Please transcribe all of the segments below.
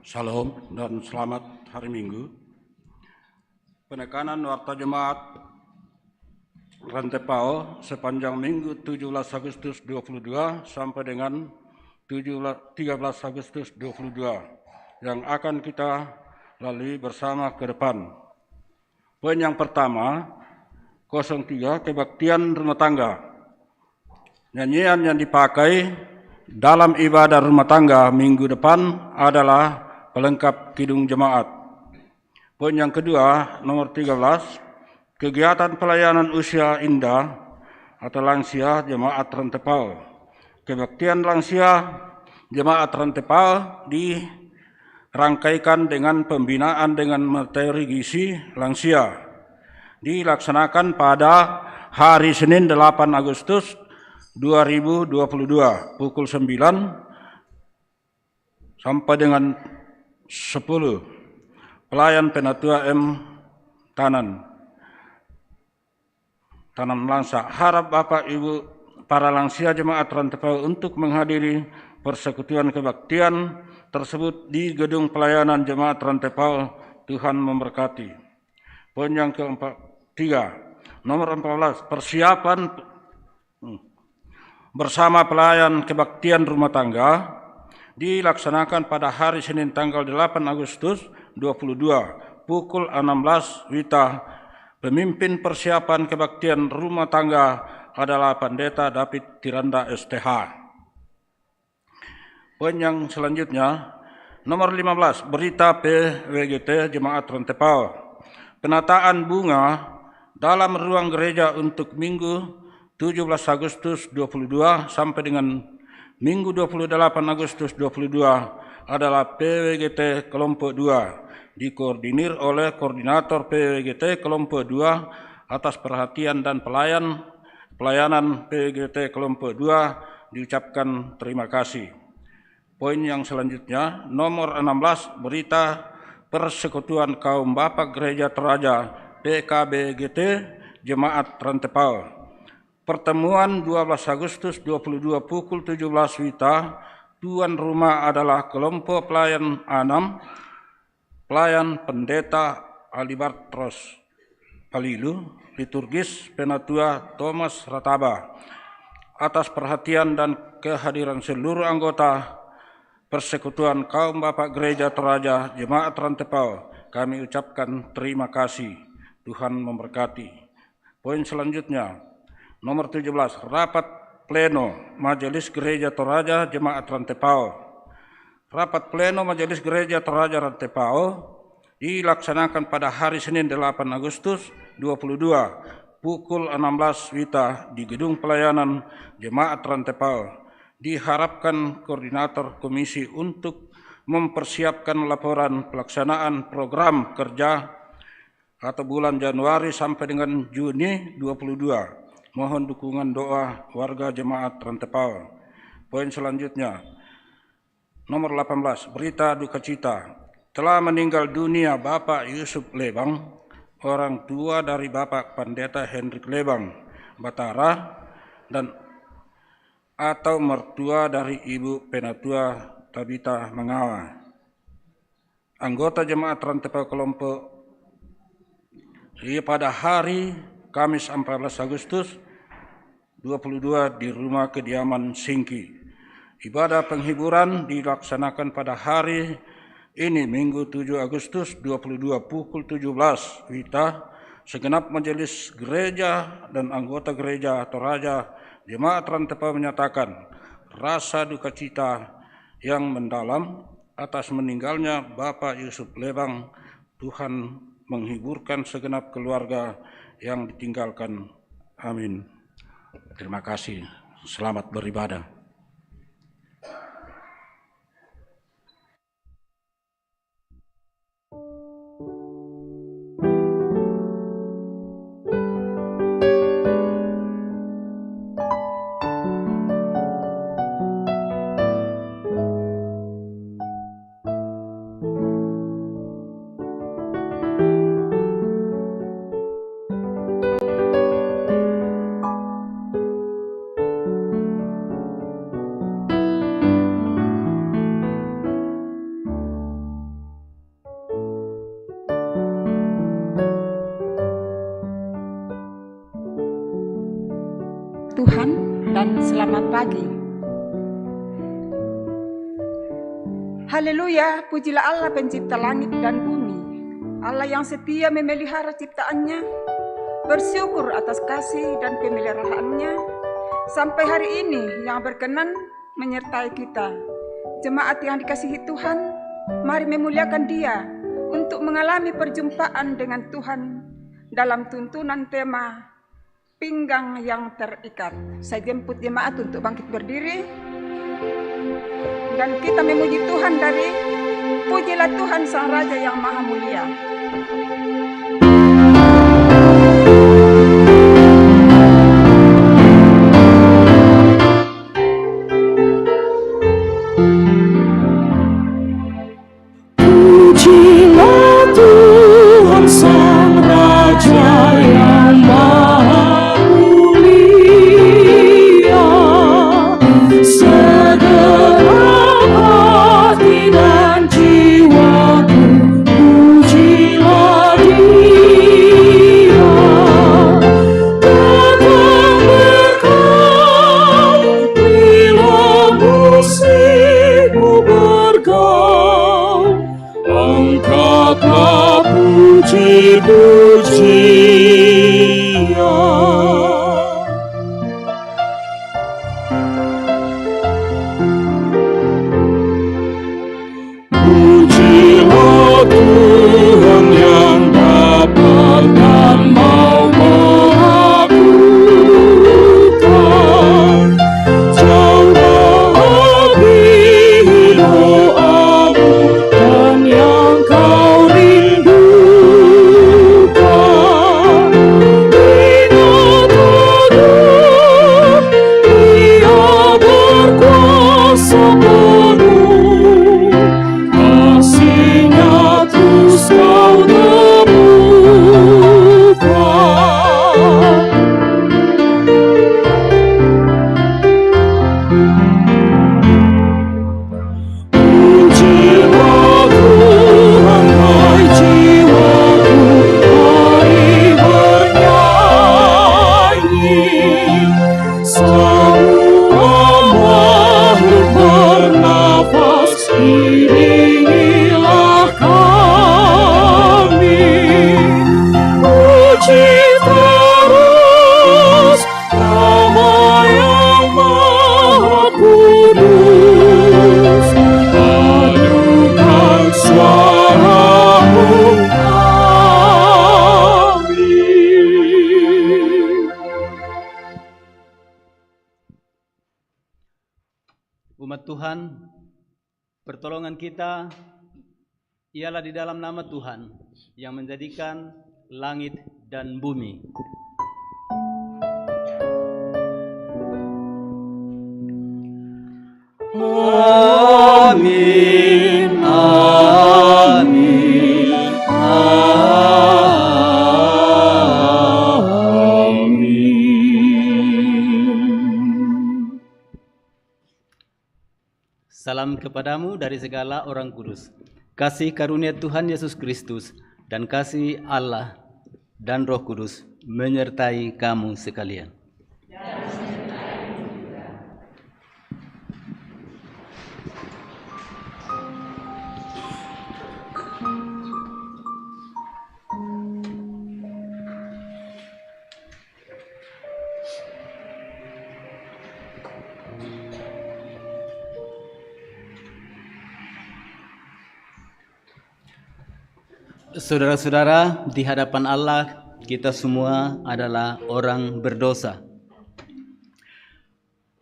Salam dan selamat hari Minggu. Penekanan Warta Jemaat Rantepao sepanjang Minggu 17 Agustus 22 sampai dengan 13 Agustus 22 yang akan kita lalui bersama ke depan. Poin yang pertama, 03 kebaktian rumah tangga. Nyanyian yang dipakai dalam ibadah rumah tangga minggu depan adalah pelengkap kidung jemaat. Poin yang kedua, nomor 13, kegiatan pelayanan usia indah atau lansia jemaat Rantepao. Kebaktian lansia jemaat Rantepao dirangkaikan dengan pembinaan dengan materi gizi lansia. Dilaksanakan pada hari Senin 8 Agustus 2022 pukul 9 sampai dengan 10. Pelayan Penatua M. Tanan Langsa. Harap Bapak Ibu para lansia jemaat Rantepao untuk menghadiri persekutuan kebaktian tersebut di gedung pelayanan jemaat Rantepao. Tuhan memberkati. Poin yang ketiga, nomor 14, persiapan bersama pelayan kebaktian rumah tangga dilaksanakan pada hari Senin tanggal 8 Agustus 22 pukul 16 WITA. Pemimpin persiapan kebaktian rumah tangga adalah Pendeta David Tiranda STH. Poin yang selanjutnya, nomor 15, berita PWGT Jemaat Rantepao. Penataan bunga dalam ruang gereja untuk Minggu 17 Agustus 22 sampai dengan Minggu 28 Agustus 22 adalah PWGT Kelompok 2, dikoordinir oleh Koordinator PWGT Kelompok 2 atas perhatian dan pelayanan PWGT Kelompok 2 diucapkan terima kasih. Poin yang selanjutnya, nomor 16, berita Persekutuan Kaum Bapak Gereja Toraja PKBGT Jemaat Rantepao. Pertemuan 12 Agustus 22 pukul 17 WITA, tuan rumah adalah kelompok pelayan 6, pelayan Pendeta Alibartros Palilu, liturgis Penatua Thomas Rataba. Atas perhatian dan kehadiran seluruh anggota Persekutuan Kaum Bapak Gereja Toraja Jemaat Rantepao, kami ucapkan terima kasih. Tuhan memberkati. Poin selanjutnya, nomor 17, rapat pleno Majelis Gereja Toraja Jemaat Rantepao. Rapat pleno Majelis Gereja Toraja Rantepao dilaksanakan pada hari Senin 8 Agustus 22 pukul 16 WITA di Gedung Pelayanan Jemaat Rantepao. Diharapkan koordinator komisi untuk mempersiapkan laporan pelaksanaan program kerja atau bulan Januari sampai dengan Juni 22. Mohon dukungan doa warga jemaat Rantepao. Poin selanjutnya, nomor 18, berita duka cita. Telah meninggal dunia Bapak Yusuf Lebang, orang tua dari Bapak Pendeta Hendrik Lebang Batara, dan atau mertua dari Ibu Penatua Tabita Mangawa. Anggota jemaat Rantepao kelompok pada hari Kamis 14 Agustus 22 di rumah kediaman Singki. Ibadah penghiburan dilaksanakan pada hari ini Minggu 7 Agustus 22 pukul 17 WITA. Segenap majelis gereja dan anggota gereja Toraja Jemaat Rantepao menyatakan rasa duka cita yang mendalam atas meninggalnya Bapak Yusuf Lebang. Tuhan menghiburkan segenap keluarga yang ditinggalkan. Amin. Terima kasih. Selamat beribadah. Tuhan dan selamat pagi. Haleluya, pujilah Allah pencipta langit dan bumi, Allah yang setia memelihara ciptaannya, bersyukur atas kasih dan pemeliharaannya sampai hari ini yang berkenan menyertai kita. Jemaat yang dikasihi Tuhan, mari memuliakan Dia untuk mengalami perjumpaan dengan Tuhan dalam tuntunan tema pinggang yang terikat. Saya jemput jemaat untuk bangkit berdiri dan kita memuji Tuhan dari Pujilah Tuhan Sang Raja yang Maha Mulia. Pujilah Tuhan Sang Raja yang Maha Mulia, segenap hati dan jiwaku, pujilah Dia. Datang berkau bila musikmu bergaul, angkatlah puji-pujian. Pujilah Tuhan yang dapat dan mau mengabulkan jauh lebih doamu dan yang kau rindukan. Ingat teguh, Dia berkuasa penuh, kasih-Nya terus kau temukan. Pujilah Tuhan, hai jiwaku, mari bernyanyi. Semua makhluk bernafas, iringilah kami. Puji terus nama yang Maha Kudus, adukan suaramu, amin. Umat Tuhan, pertolongan kita ialah di dalam nama Tuhan yang menjadikan langit dan bumi. Amin, amin, amin. Salam kepadamu dari segala orang kudus. Kasih karunia Tuhan Yesus Kristus dan kasih Allah dan Roh Kudus menyertai kamu sekalian. Saudara-saudara, di hadapan Allah kita semua adalah orang berdosa.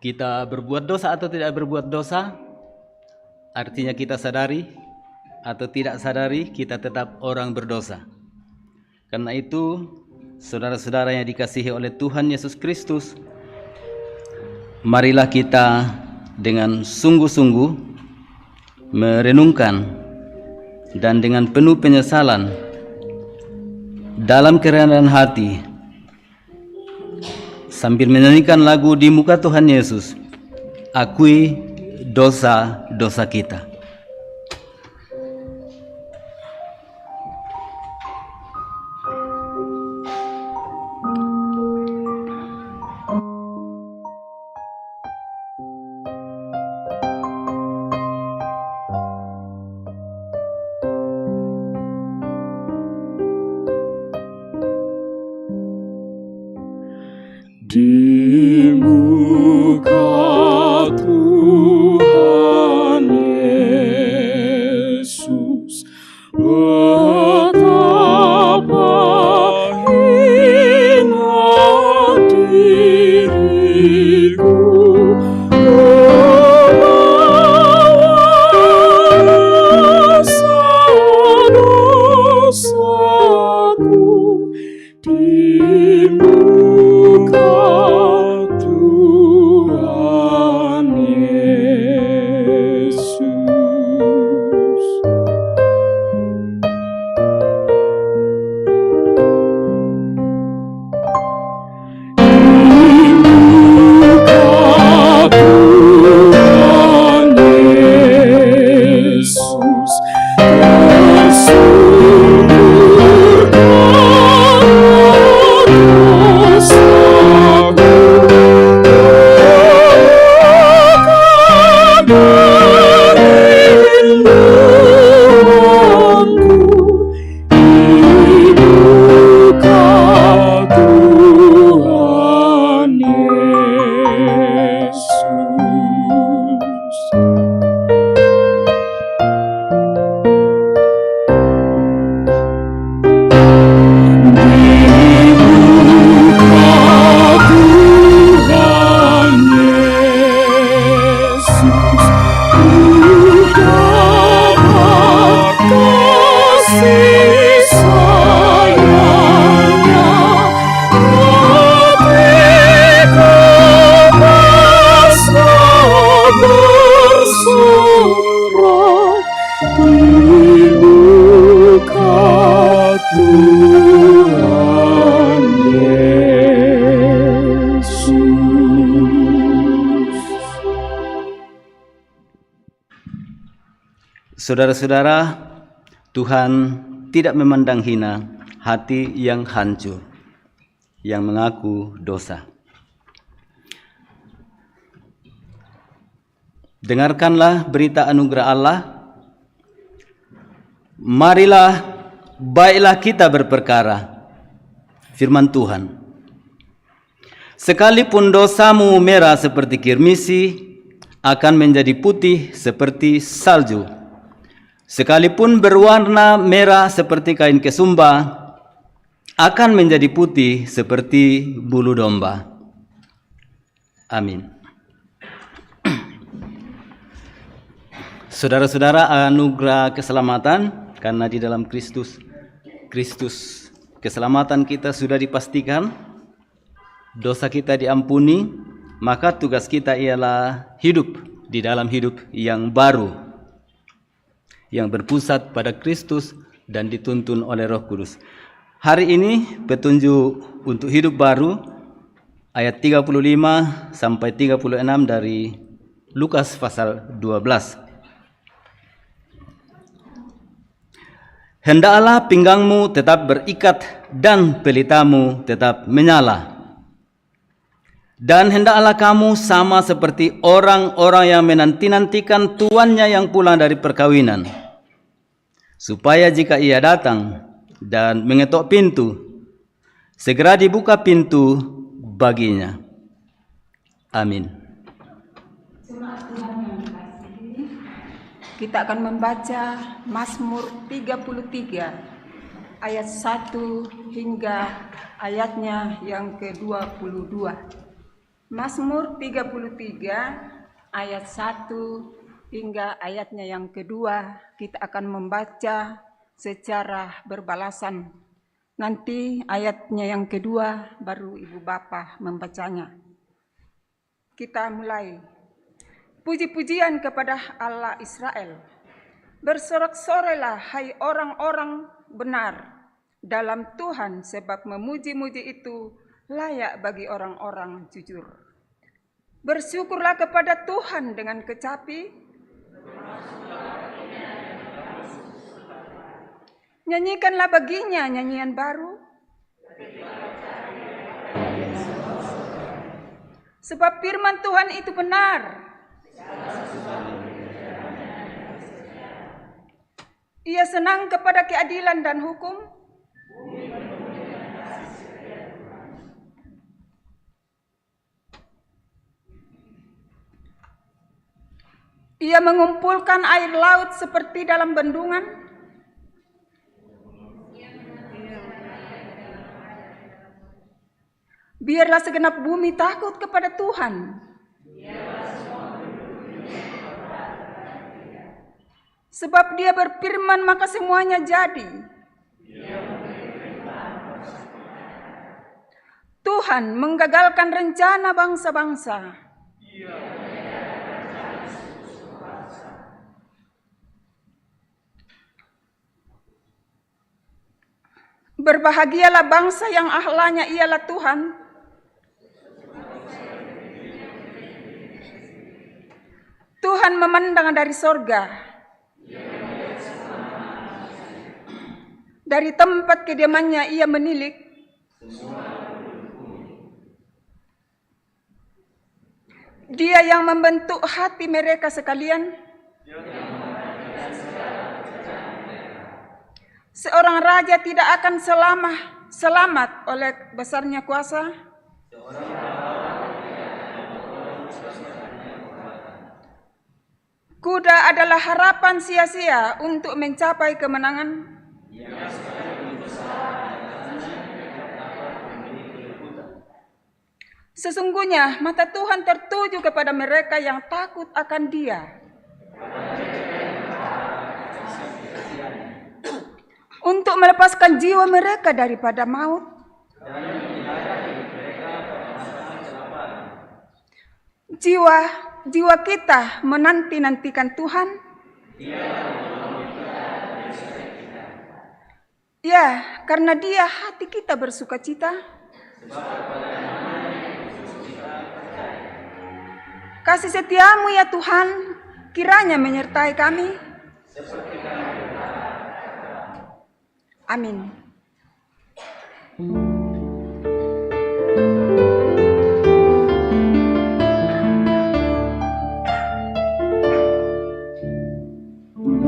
Kita berbuat dosa atau tidak berbuat dosa, artinya kita sadari atau tidak sadari kita tetap orang berdosa. Karena itu, saudara-saudara yang dikasihi oleh Tuhan Yesus Kristus, marilah kita dengan sungguh-sungguh merenungkan dan dengan penuh penyesalan dalam kerendahan hati sambil menyanyikan lagu di muka Tuhan Yesus, akui dosa-dosa kita. di muka Tuhan Yesus. Betapa hina diriku melawan dosa-dosaku di muka Tuhan Yesus. Tuhan Yesus tersungkurkan dosaku, akan perlindunganku di muka Tuhan Yesus. Tuhan Yesus, ku dapat kasih sayang-Nya, hatiku pasrah berserah di muka Tuhan Yesus. Saudara-saudara, Tuhan tidak memandang hina hati yang hancur, yang mengaku dosa. Dengarkanlah berita anugerah Allah. Marilah, baiklah kita berperkara. Firman Tuhan. Sekalipun dosamu merah seperti kirmisi, akan menjadi putih seperti salju. Sekalipun berwarna merah seperti kain kesumba, akan menjadi putih seperti bulu domba. Amin. Saudara-saudara, anugerah keselamatan, karena di dalam Kristus keselamatan kita sudah dipastikan, dosa kita diampuni, maka tugas kita ialah hidup di dalam hidup yang baru, yang berpusat pada Kristus dan dituntun oleh Roh Kudus. Hari ini petunjuk untuk hidup baru ayat 35 sampai 36 dari Lukas pasal 12. Hendaklah pinggangmu tetap berikat dan pelitamu tetap menyala. Dan hendaklah kamu sama seperti orang-orang yang menanti-nantikan tuannya yang pulang dari perkawinan, supaya jika ia datang dan mengetok pintu, segera dibuka pintu baginya. Amin. Kita akan membaca Mazmur 33 ayat 1 hingga ayatnya yang ke-22. Mazmur 33 ayat 1 hingga ayatnya yang kedua kita akan membaca secara berbalasan. Nanti ayatnya yang kedua baru Ibu Bapa membacanya. Kita mulai. Puji-pujian kepada Allah Israel. Bersorak-sorailah hai orang-orang benar dalam Tuhan, sebab memuji-muji itu layak bagi orang-orang jujur. Bersyukurlah kepada Tuhan dengan kecapi. Nyanyikanlah baginya nyanyian baru. Sebab firman Tuhan itu benar. Ia senang kepada keadilan dan hukum. Ia mengumpulkan air laut seperti dalam bendungan. Biarlah segenap bumi takut kepada Tuhan. Sebab Dia berfirman maka semuanya jadi. Tuhan menggagalkan rencana bangsa-bangsa. Berbahagialah bangsa yang Allahnya ialah Tuhan. Tuhan memandang dari sorga, dari tempat kediamannya Ia menilik. Dia yang membentuk hati mereka sekalian. Seorang raja tidak akan selamat oleh besarnya kuasa. Kuda adalah harapan sia-sia untuk mencapai kemenangan. Sesungguhnya mata Tuhan tertuju kepada mereka yang takut akan Dia. Untuk melepaskan jiwa mereka daripada maut. Jiwa kita menanti-nantikan Tuhan. Ya, karena Dia hati kita bersuka cita. Kasih setiamu ya Tuhan, kiranya menyertai kami. Amin.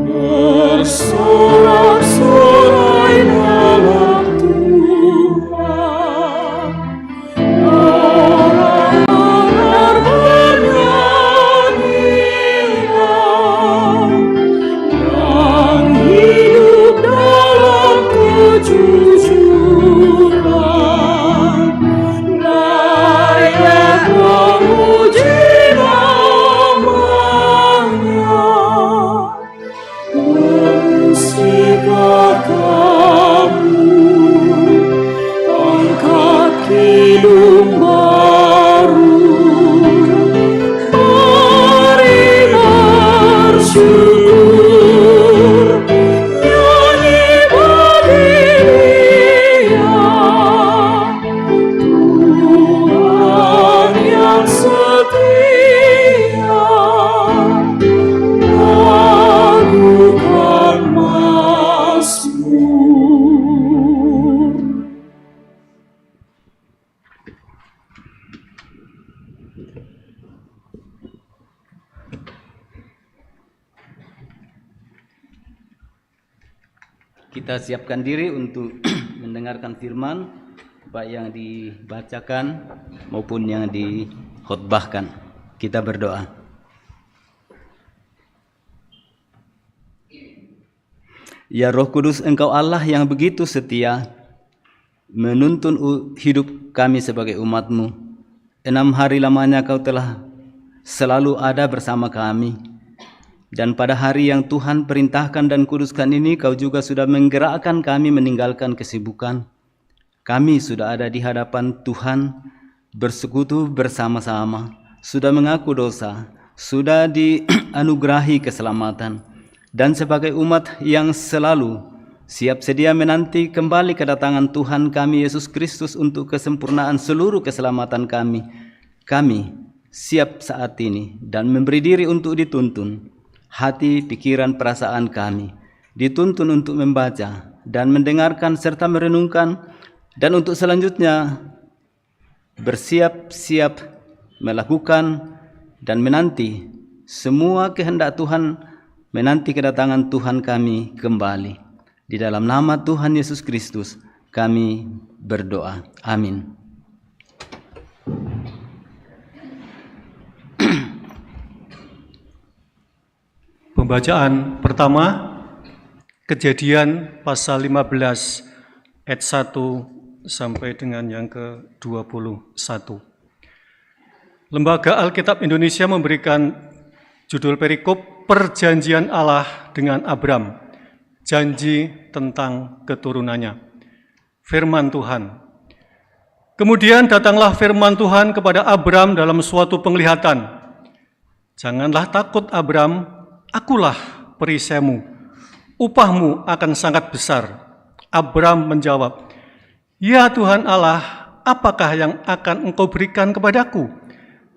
Bersorak-sorai dalam Tuhan, orang-orang bernyanyilah, yang hidup dalam kejujuran, layak memuji namanya. Bersihkah kamu, angkat hidung baru, mari bersyukur, nyanyi bagi Dia, Tuhan yang setia. Lakukan Mazmur. Kita siapkan diri untuk mendengarkan firman, baik yang dibacakan maupun yang dikhotbahkan. Kita berdoa. Ya Roh Kudus, Engkau Allah yang begitu setia, menuntun hidup kami sebagai umat-Mu. 6 hari lamanya Kau telah selalu ada bersama kami. Dan pada hari yang Tuhan perintahkan dan kuduskan ini, Kau juga sudah menggerakkan kami meninggalkan kesibukan. Kami sudah ada di hadapan Tuhan, bersekutu bersama-sama, sudah mengaku dosa, sudah dianugerahi keselamatan. Dan sebagai umat yang selalu siap sedia menanti kembali kedatangan Tuhan kami Yesus Kristus untuk kesempurnaan seluruh keselamatan kami, kami siap saat ini dan memberi diri untuk dituntun. Hati, pikiran, perasaan kami dituntun untuk membaca dan mendengarkan serta merenungkan, dan untuk selanjutnya bersiap-siap melakukan dan menanti semua kehendak Tuhan, menanti kedatangan Tuhan kami kembali. Di dalam nama Tuhan Yesus Kristus kami berdoa. Amin. Pembacaan pertama, Kejadian pasal 15 ayat 1 sampai dengan yang ke-21. Lembaga Alkitab Indonesia memberikan judul perikop Perjanjian Allah dengan Abram, janji tentang keturunannya. Firman Tuhan. Kemudian datanglah firman Tuhan kepada Abram dalam suatu penglihatan. Janganlah takut Abram, akulah perisaimu. Upahmu akan sangat besar. Abram menjawab, ya Tuhan Allah, apakah yang akan engkau berikan kepadaku?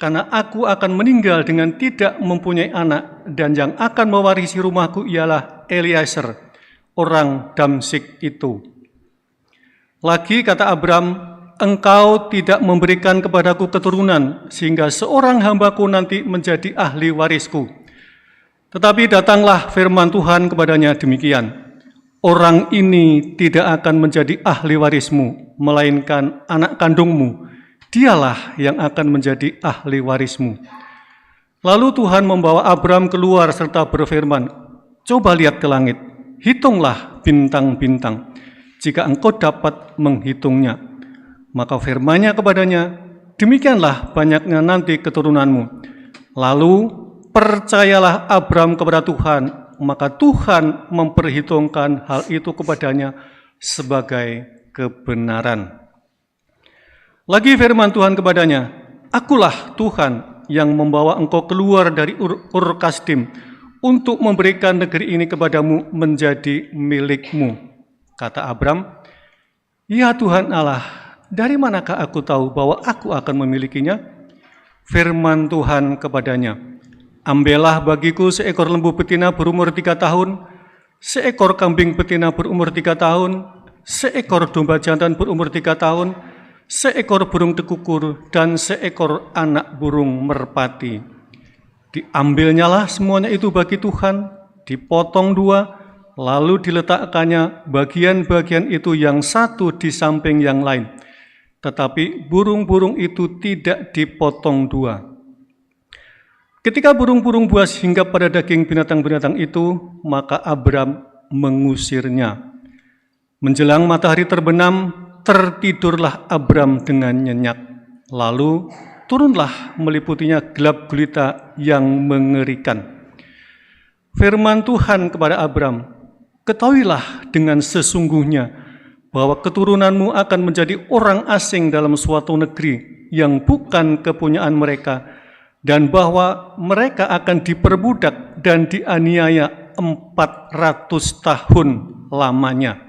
Karena aku akan meninggal dengan tidak mempunyai anak, dan yang akan mewarisi rumahku ialah Eliezer, orang Damsyik itu. Lagi kata Abram, engkau tidak memberikan kepadaku keturunan, sehingga seorang hambaku nanti menjadi ahli warisku. Tetapi datanglah firman Tuhan kepadanya demikian, orang ini tidak akan menjadi ahli warismu, melainkan anak kandungmu, dialah yang akan menjadi ahli warismu. Lalu Tuhan membawa Abram keluar serta berfirman, coba lihat ke langit, hitunglah bintang-bintang, jika engkau dapat menghitungnya. Maka firman-Nya kepadanya, demikianlah banyaknya nanti keturunanmu. Lalu percayalah Abram kepada Tuhan, maka Tuhan memperhitungkan hal itu kepadanya sebagai kebenaran. Lagi firman Tuhan kepadanya, akulah Tuhan yang membawa engkau keluar dari Ur Kasdim untuk memberikan negeri ini kepadamu menjadi milikmu. Kata Abram, ya Tuhan Allah, dari manakah aku tahu bahwa aku akan memilikinya? Firman Tuhan kepadanya, ambillah bagiku seekor lembu betina berumur 3 tahun, seekor kambing betina berumur 3 tahun, seekor domba jantan berumur 3 tahun, seekor burung tekukur, dan seekor anak burung merpati. Diambilnyalah semuanya itu bagi Tuhan, dipotong 2, lalu diletakkannya bagian-bagian itu yang satu di samping yang lain. Tetapi burung-burung itu tidak dipotong 2. Ketika burung-burung buas hinggap pada daging binatang-binatang itu, maka Abram mengusirnya. Menjelang matahari terbenam, tertidurlah Abram dengan nyenyak. Lalu turunlah meliputinya gelap gulita yang mengerikan. Firman Tuhan kepada Abram, ketahuilah dengan sesungguhnya bahwa keturunanmu akan menjadi orang asing dalam suatu negeri yang bukan kepunyaan mereka, dan bahwa mereka akan diperbudak dan dianiaya 400 tahun lamanya.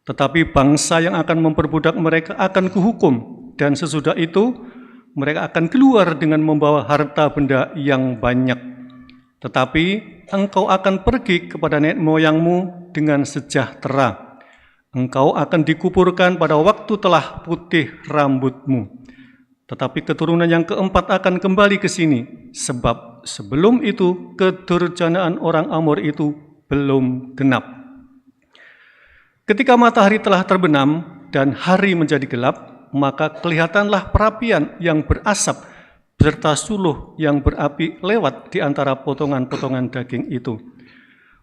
Tetapi bangsa yang akan memperbudak mereka akan kuhukum, dan sesudah itu mereka akan keluar dengan membawa harta benda yang banyak. Tetapi engkau akan pergi kepada nenek moyangmu dengan sejahtera. Engkau akan dikuburkan pada waktu telah putih rambutmu. Tetapi keturunan yang keempat akan kembali ke sini, sebab sebelum itu kedurjanaan orang Amor itu belum genap. Ketika matahari telah terbenam dan hari menjadi gelap, maka kelihatanlah perapian yang berasap beserta suluh yang berapi lewat di antara potongan-potongan daging itu.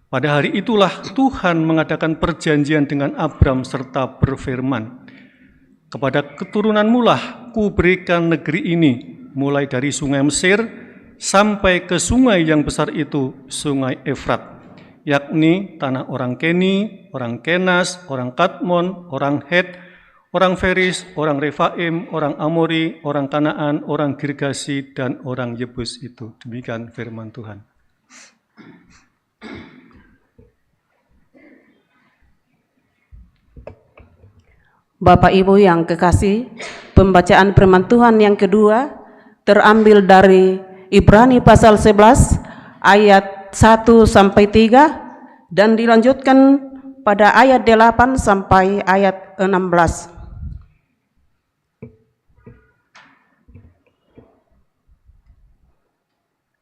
Pada hari itulah Tuhan mengadakan perjanjian dengan Abram serta berfirman, kepada keturunanmu lah ku berikan negeri ini, mulai dari sungai Mesir sampai ke sungai yang besar itu, sungai Efrat, yakni tanah orang Keni, orang Kenas, orang Kadmon, orang Het, orang Feris, orang Refaim, orang Amori, orang Kanaan, orang Girgasi, dan orang Yebus itu. Demikian firman Tuhan. Bapak Ibu yang kekasih, pembacaan firman Tuhan yang kedua terambil dari Ibrani pasal 11 ayat 1 sampai 3 dan dilanjutkan pada ayat 8 sampai ayat 16.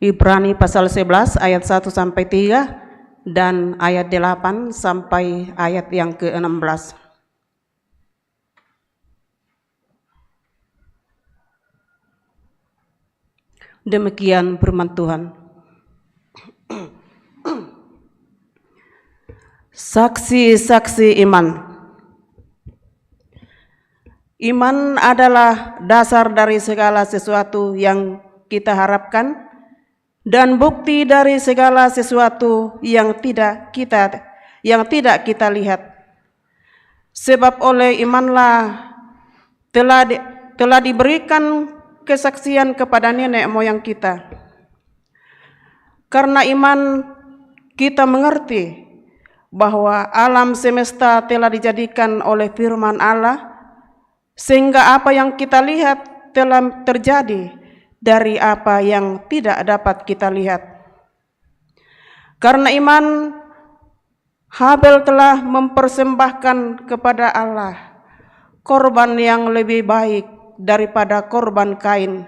Ibrani pasal 11 ayat 1 sampai 3 dan ayat 8 sampai ayat yang ke-16. Demikian firman Tuhan. Saksi-saksi iman. Iman adalah dasar dari segala sesuatu yang kita harapkan dan bukti dari segala sesuatu yang tidak kita lihat. Sebab oleh imanlah telah diberikan kesaksian kepada nenek moyang kita. Karena iman kita mengerti bahwa alam semesta telah dijadikan oleh firman Allah, sehingga apa yang kita lihat telah terjadi dari apa yang tidak dapat kita lihat. Karena iman, Habel telah mempersembahkan kepada Allah korban yang lebih baik daripada korban Kain.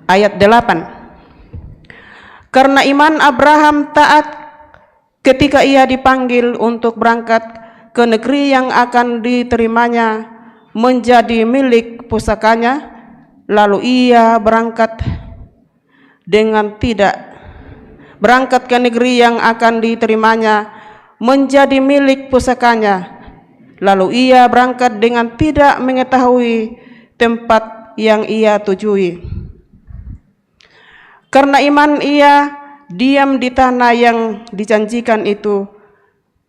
Ayat 8. Karena iman Abraham taat ketika ia dipanggil untuk berangkat ke negeri yang akan diterimanya menjadi milik pusakanya, lalu ia berangkat ke negeri yang akan diterimanya menjadi milik pusakanya, lalu ia berangkat dengan tidak mengetahui tempat yang ia tujui. Karena iman ia diam di tanah yang dijanjikan itu,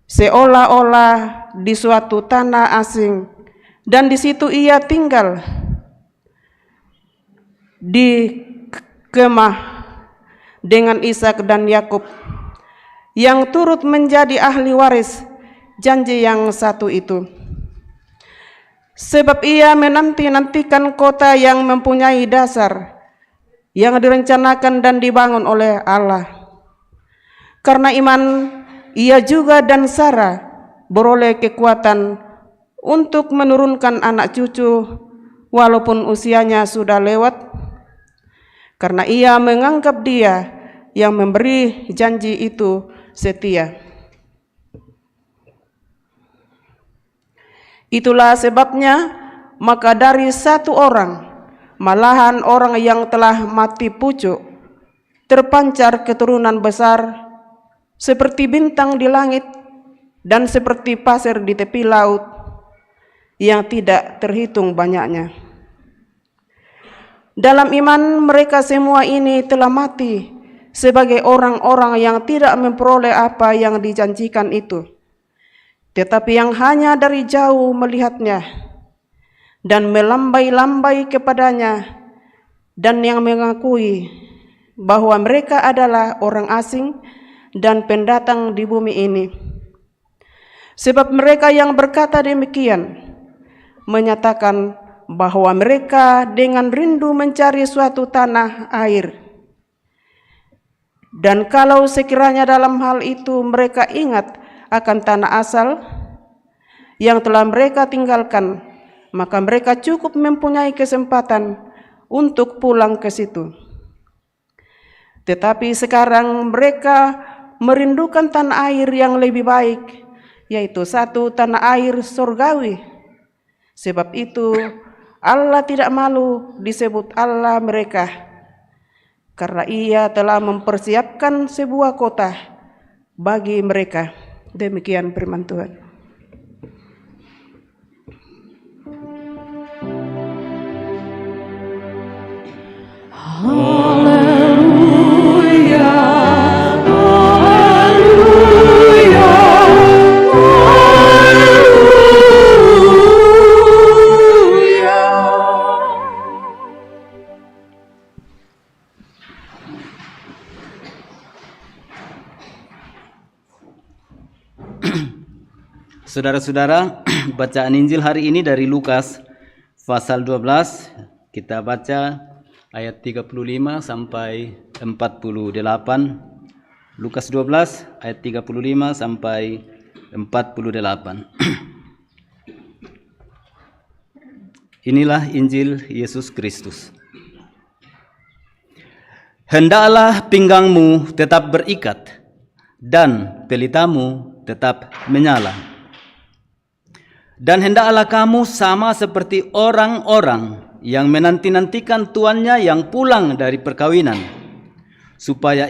seolah-olah di suatu tanah asing, dan di situ ia tinggal di kemah dengan Ishak dan Yakub, yang turut menjadi ahli waris janji yang satu itu. Sebab ia menanti-nantikan kota yang mempunyai dasar, yang direncanakan dan dibangun oleh Allah. Karena iman, ia juga dan Sarah beroleh kekuatan untuk menurunkan anak cucu walaupun usianya sudah lewat, karena ia menganggap Dia yang memberi janji itu setia. Itulah sebabnya maka dari satu orang, malahan orang yang telah mati pucuk, terpancar keturunan besar seperti bintang di langit dan seperti pasir di tepi laut yang tidak terhitung banyaknya. Dalam iman mereka semua ini telah mati sebagai orang-orang yang tidak memperoleh apa yang dijanjikan itu, tetapi yang hanya dari jauh melihatnya dan melambai-lambai kepadanya, dan yang mengakui bahwa mereka adalah orang asing dan pendatang di bumi ini. Sebab mereka yang berkata demikian menyatakan bahwa mereka dengan rindu mencari suatu tanah air. Dan kalau sekiranya dalam hal itu mereka ingat akan tanah asal yang telah mereka tinggalkan, maka mereka cukup mempunyai kesempatan untuk pulang ke situ. Tetapi sekarang mereka merindukan tanah air yang lebih baik, yaitu satu tanah air surgawi. Sebab itu Allah tidak malu disebut Allah mereka, karena Ia telah mempersiapkan sebuah kota bagi mereka. Demikian firman Tuhan. Haleluya, haleluya, haleluya. Saudara-saudara, bacaan Injil hari ini dari Lukas pasal 12. Kita baca ayat 35 sampai 48. Lukas 12 ayat 35 sampai 48. Inilah Injil Yesus Kristus. Hendaklah pinggangmu tetap berikat dan pelitamu tetap menyala. Dan hendaklah kamu sama seperti orang-orang yang menanti-nantikan tuannya yang pulang dari perkawinan, supaya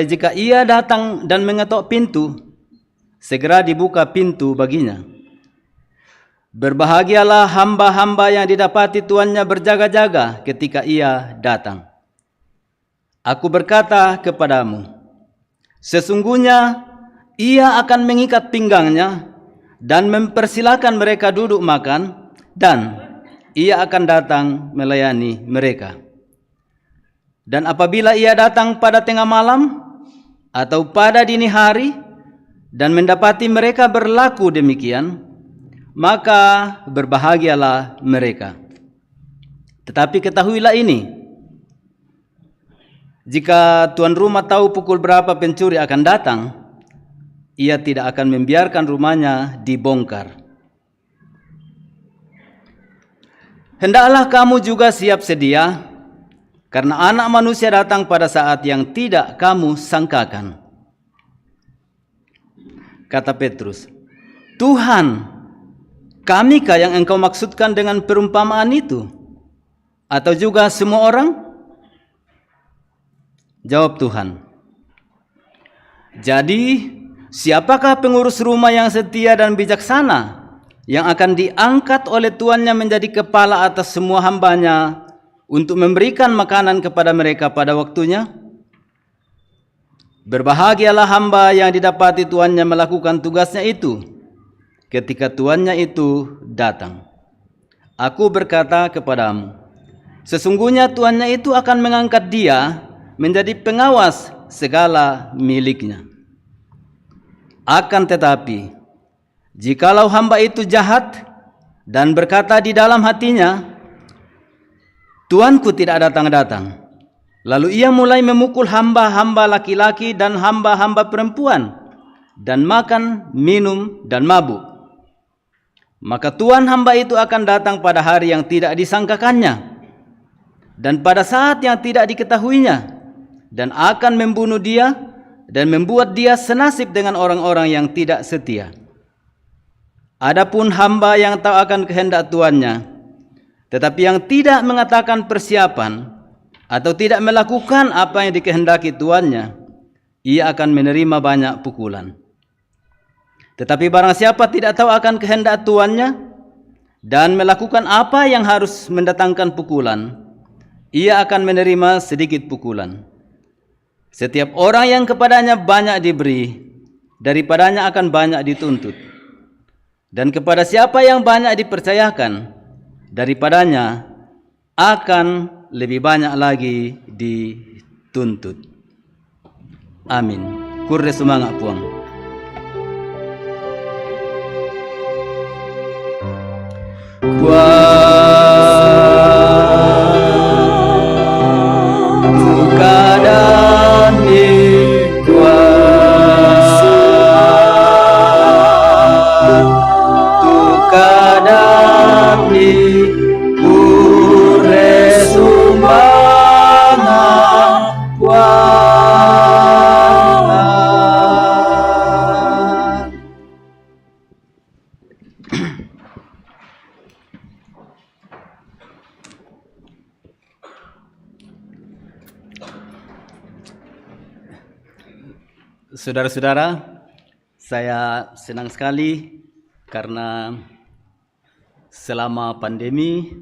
jika ia datang dan mengetok pintu, segera dibuka pintu baginya. Berbahagialah hamba-hamba yang didapati tuannya berjaga-jaga ketika ia datang. Aku berkata kepadamu, sesungguhnya ia akan mengikat pinggangnya dan mempersilakan mereka duduk makan, dan ia akan datang melayani mereka. Dan apabila ia datang pada tengah malam atau pada dini hari dan mendapati mereka berlaku demikian, maka berbahagialah mereka. Tetapi ketahuilah ini, jika tuan rumah tahu pukul berapa pencuri akan datang, ia tidak akan membiarkan rumahnya dibongkar. Hendaklah kamu juga siap sedia, karena Anak Manusia datang pada saat yang tidak kamu sangkakan. Kata Petrus, Tuhan, kamikah yang engkau maksudkan dengan perumpamaan itu? Atau juga semua orang? Jawab Tuhan, jadi siapakah pengurus rumah yang setia dan bijaksana yang akan diangkat oleh tuannya menjadi kepala atas semua hambanya untuk memberikan makanan kepada mereka pada waktunya? Berbahagialah hamba yang didapati tuannya melakukan tugasnya itu ketika tuannya itu datang. Aku berkata kepadamu, sesungguhnya tuannya itu akan mengangkat dia menjadi pengawas segala miliknya. Akan tetapi, jikalau hamba itu jahat dan berkata di dalam hatinya, Tuanku tidak datang-datang, lalu ia mulai memukul hamba-hamba laki-laki dan hamba-hamba perempuan, dan makan, minum, dan mabuk, maka tuan hamba itu akan datang pada hari yang tidak disangkakannya, dan pada saat yang tidak diketahuinya, dan akan membunuh dia dan membuat dia senasib dengan orang-orang yang tidak setia. Adapun hamba yang tahu akan kehendak tuannya, tetapi yang tidak mengatakan persiapan atau tidak melakukan apa yang dikehendaki tuannya, ia akan menerima banyak pukulan. Tetapi barang siapa tidak tahu akan kehendak tuannya dan melakukan apa yang harus mendatangkan pukulan, ia akan menerima sedikit pukulan. Setiap orang yang kepadanya banyak diberi, daripadanya akan banyak dituntut. Dan kepada siapa yang banyak dipercayakan, daripadanya akan lebih banyak lagi dituntut. Amin. Kurre sumanga puang. Saudara-saudara, saya senang sekali karena selama pandemi,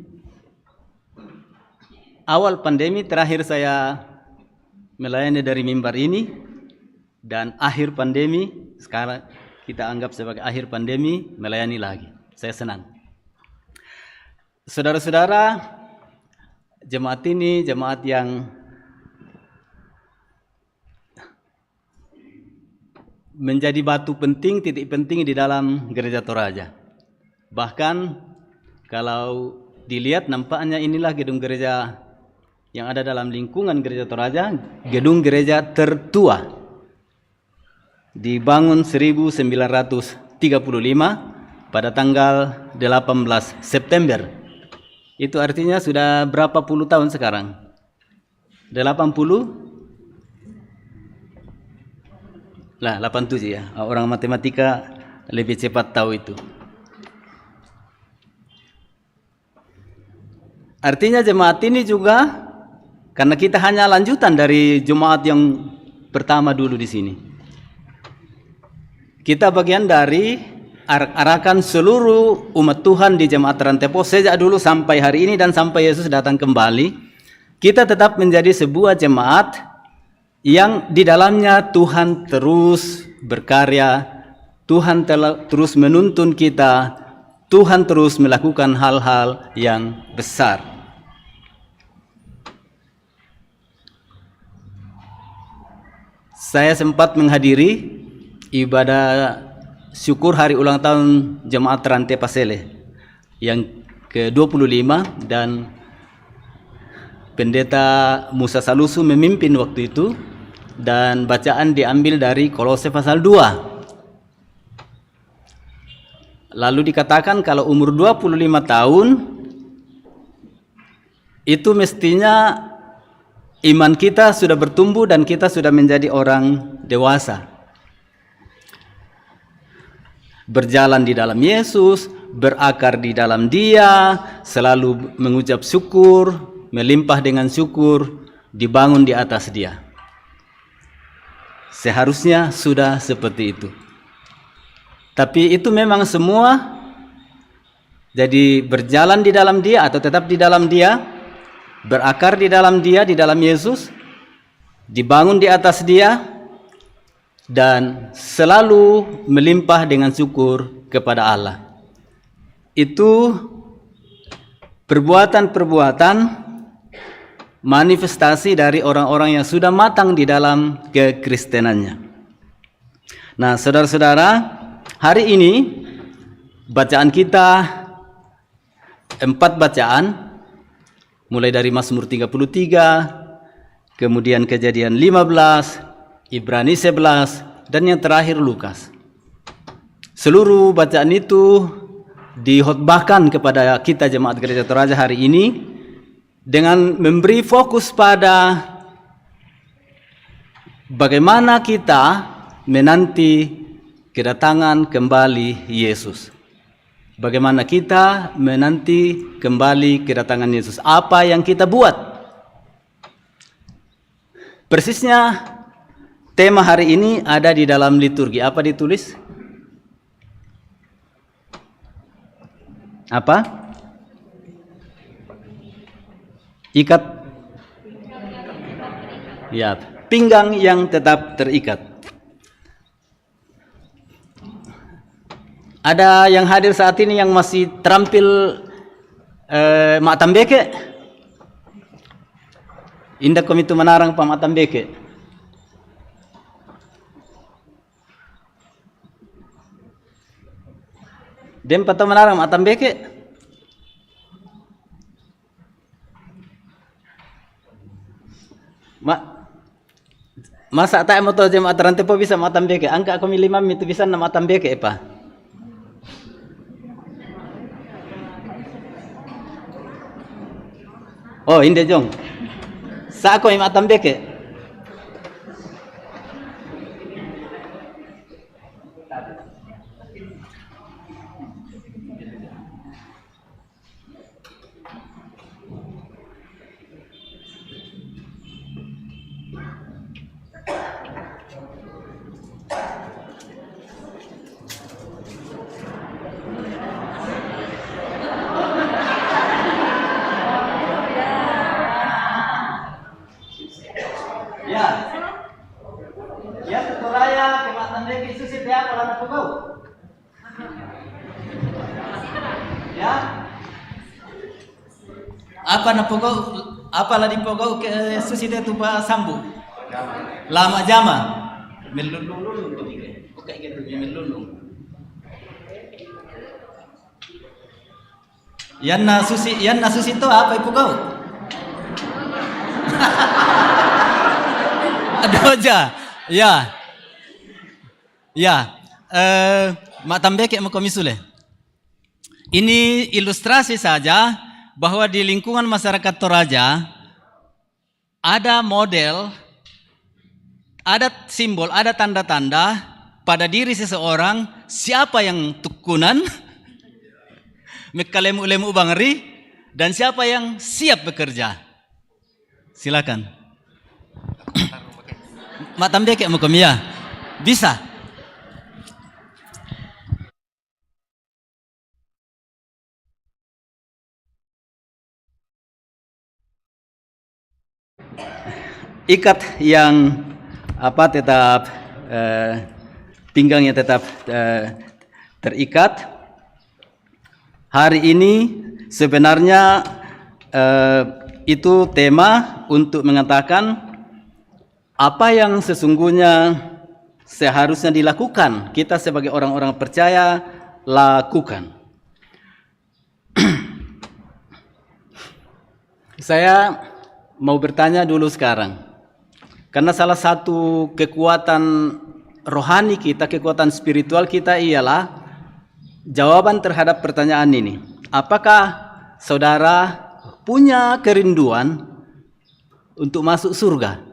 awal pandemi terakhir saya melayani dari mimbar ini, dan akhir pandemi, sekarang kita anggap sebagai akhir pandemi, melayani lagi. Saya senang. Saudara-saudara, jemaat ini jemaat yang menjadi batu penting, titik penting di dalam Gereja Toraja. Bahkan kalau dilihat nampaknya inilah gedung gereja yang ada dalam lingkungan Gereja Toraja, gedung gereja tertua. Dibangun 1935 pada tanggal 18 September. Itu artinya sudah berapa puluh tahun sekarang? 80? Lah 87 ya. Orang matematika lebih cepat tahu itu. Artinya jemaat ini juga, karena kita hanya lanjutan dari jemaat yang pertama dulu di sini. Kita bagian dari arak-arakan seluruh umat Tuhan di jemaat Rantepo sejak dulu sampai hari ini dan sampai Yesus datang kembali. Kita tetap menjadi sebuah jemaat yang di dalamnya Tuhan terus berkarya, Tuhan terus menuntun kita, Tuhan terus melakukan hal-hal yang besar. Saya sempat menghadiri ibadah syukur hari ulang tahun Jemaat Rantai Pasele yang ke-25 dan Pendeta Musa Salusu memimpin waktu itu, dan bacaan diambil dari Kolose pasal 2. Lalu dikatakan kalau umur 25 tahun itu mestinya iman kita sudah bertumbuh dan kita sudah menjadi orang dewasa. Berjalan di dalam Yesus, berakar di dalam Dia, selalu mengucap syukur, melimpah dengan syukur, dibangun di atas Dia. Seharusnya sudah seperti itu. Tapi itu memang semua jadi berjalan di dalam Dia atau tetap di dalam Dia, berakar di dalam Dia, di dalam Yesus, dibangun di atas Dia, dan selalu melimpah dengan syukur kepada Allah. Itu perbuatan-perbuatan manifestasi dari orang-orang yang sudah matang di dalam kekristenannya. Nah, saudara-saudara, hari ini bacaan kita 4 bacaan, mulai dari Mazmur 33, kemudian Kejadian 15, Ibrani 11, dan yang terakhir Lukas. Seluruh bacaan itu dihotbahkan kepada kita jemaat Gereja Toraja hari ini dengan memberi fokus pada bagaimana kita menanti kedatangan kembali Yesus. Bagaimana kita menanti kembali kedatangan Yesus. Apa yang kita buat? Persisnya tema hari ini ada di dalam liturgi. Apa ditulis? Apa? Ikat. Ya, pinggang yang tetap terikat. Ada yang hadir saat ini yang masih terampil Mak Tambeke? Indah Komite Menarang Pak Mak Tambeke. Dem patah menarang Mak Tambeke? Masa tak mau tahu jemaat Rantepo bisa Mak Tambeke? Angka kami 5 itu bisa Mak Tambeke Pak. Oh, inde jong. Sa ako Mak Tambeke. Apa lah dipogau ke susite tu pa sambu lama jama melulung begitu kayak gitu melulung yan na susi to apa ipogau adoja ya Mak Tambeke mo komisule. Ini ilustrasi saja bahwa di lingkungan masyarakat Toraja ada model, ada simbol, ada tanda-tanda pada diri seseorang siapa yang tukunan, mekalemu-lemu bangeri, Dan siapa yang siap bekerja? Silakan. Mak tambah kayak mukamia. Bisa. Ikat yang tetap pinggangnya tetap terikat. Hari ini sebenarnya itu tema untuk mengatakan apa yang sesungguhnya seharusnya dilakukan, kita sebagai orang-orang percaya lakukan. Saya mau bertanya dulu sekarang. Karena salah satu kekuatan rohani kita, kekuatan spiritual kita ialah jawaban terhadap pertanyaan ini. Apakah saudara punya kerinduan untuk masuk surga?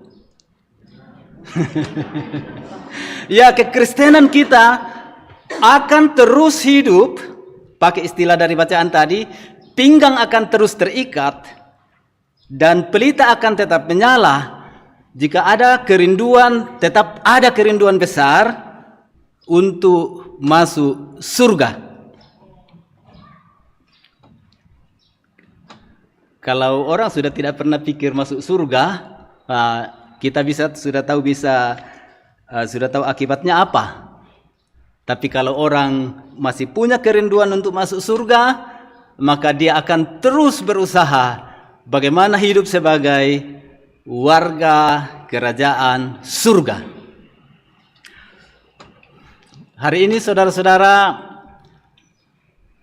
Ya, kekristenan kita akan terus hidup, pakai istilah dari bacaan tadi, pinggang akan terus terikat dan pelita akan tetap menyala. Jika ada kerinduan, tetap ada kerinduan besar untuk masuk surga. Kalau orang sudah tidak pernah pikir masuk surga, kita sudah tahu akibatnya apa. Tapi kalau orang masih punya kerinduan untuk masuk surga, maka dia akan terus berusaha bagaimana hidup sebagai warga kerajaan surga. Hari ini saudara-saudara,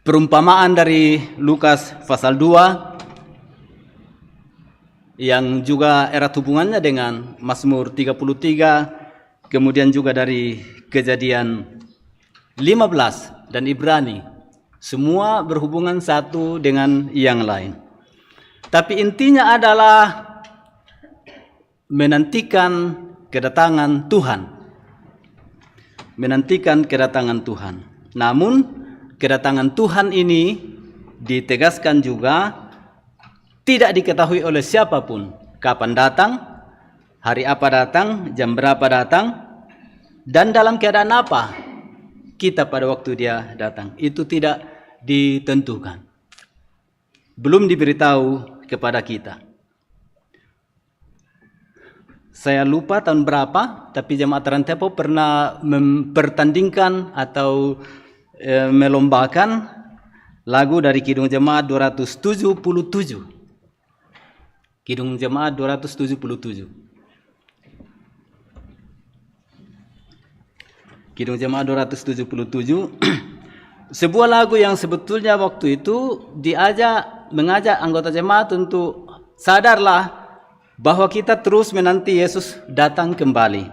perumpamaan dari Lukas pasal 2 yang juga erat hubungannya dengan Mazmur 33, kemudian juga dari Kejadian 15 dan Ibrani, semua berhubungan satu dengan yang lain. Tapi intinya adalah menantikan kedatangan Tuhan. Menantikan kedatangan Tuhan. Namun kedatangan Tuhan ini ditegaskan juga tidak diketahui oleh siapapun. Kapan datang, hari apa datang, jam berapa datang, dan dalam keadaan apa kita pada waktu dia datang. Itu tidak ditentukan. Belum diberitahu kepada kita. Saya lupa tahun berapa, tapi Jemaat Rantepo pernah mempertandingkan atau melombakan lagu dari Kidung Jemaat 277. Kidung Jemaat 277. Kidung Jemaat 277. Sebuah lagu yang sebetulnya waktu itu mengajak anggota jemaat untuk sadarlah bahwa kita terus menanti Yesus datang kembali.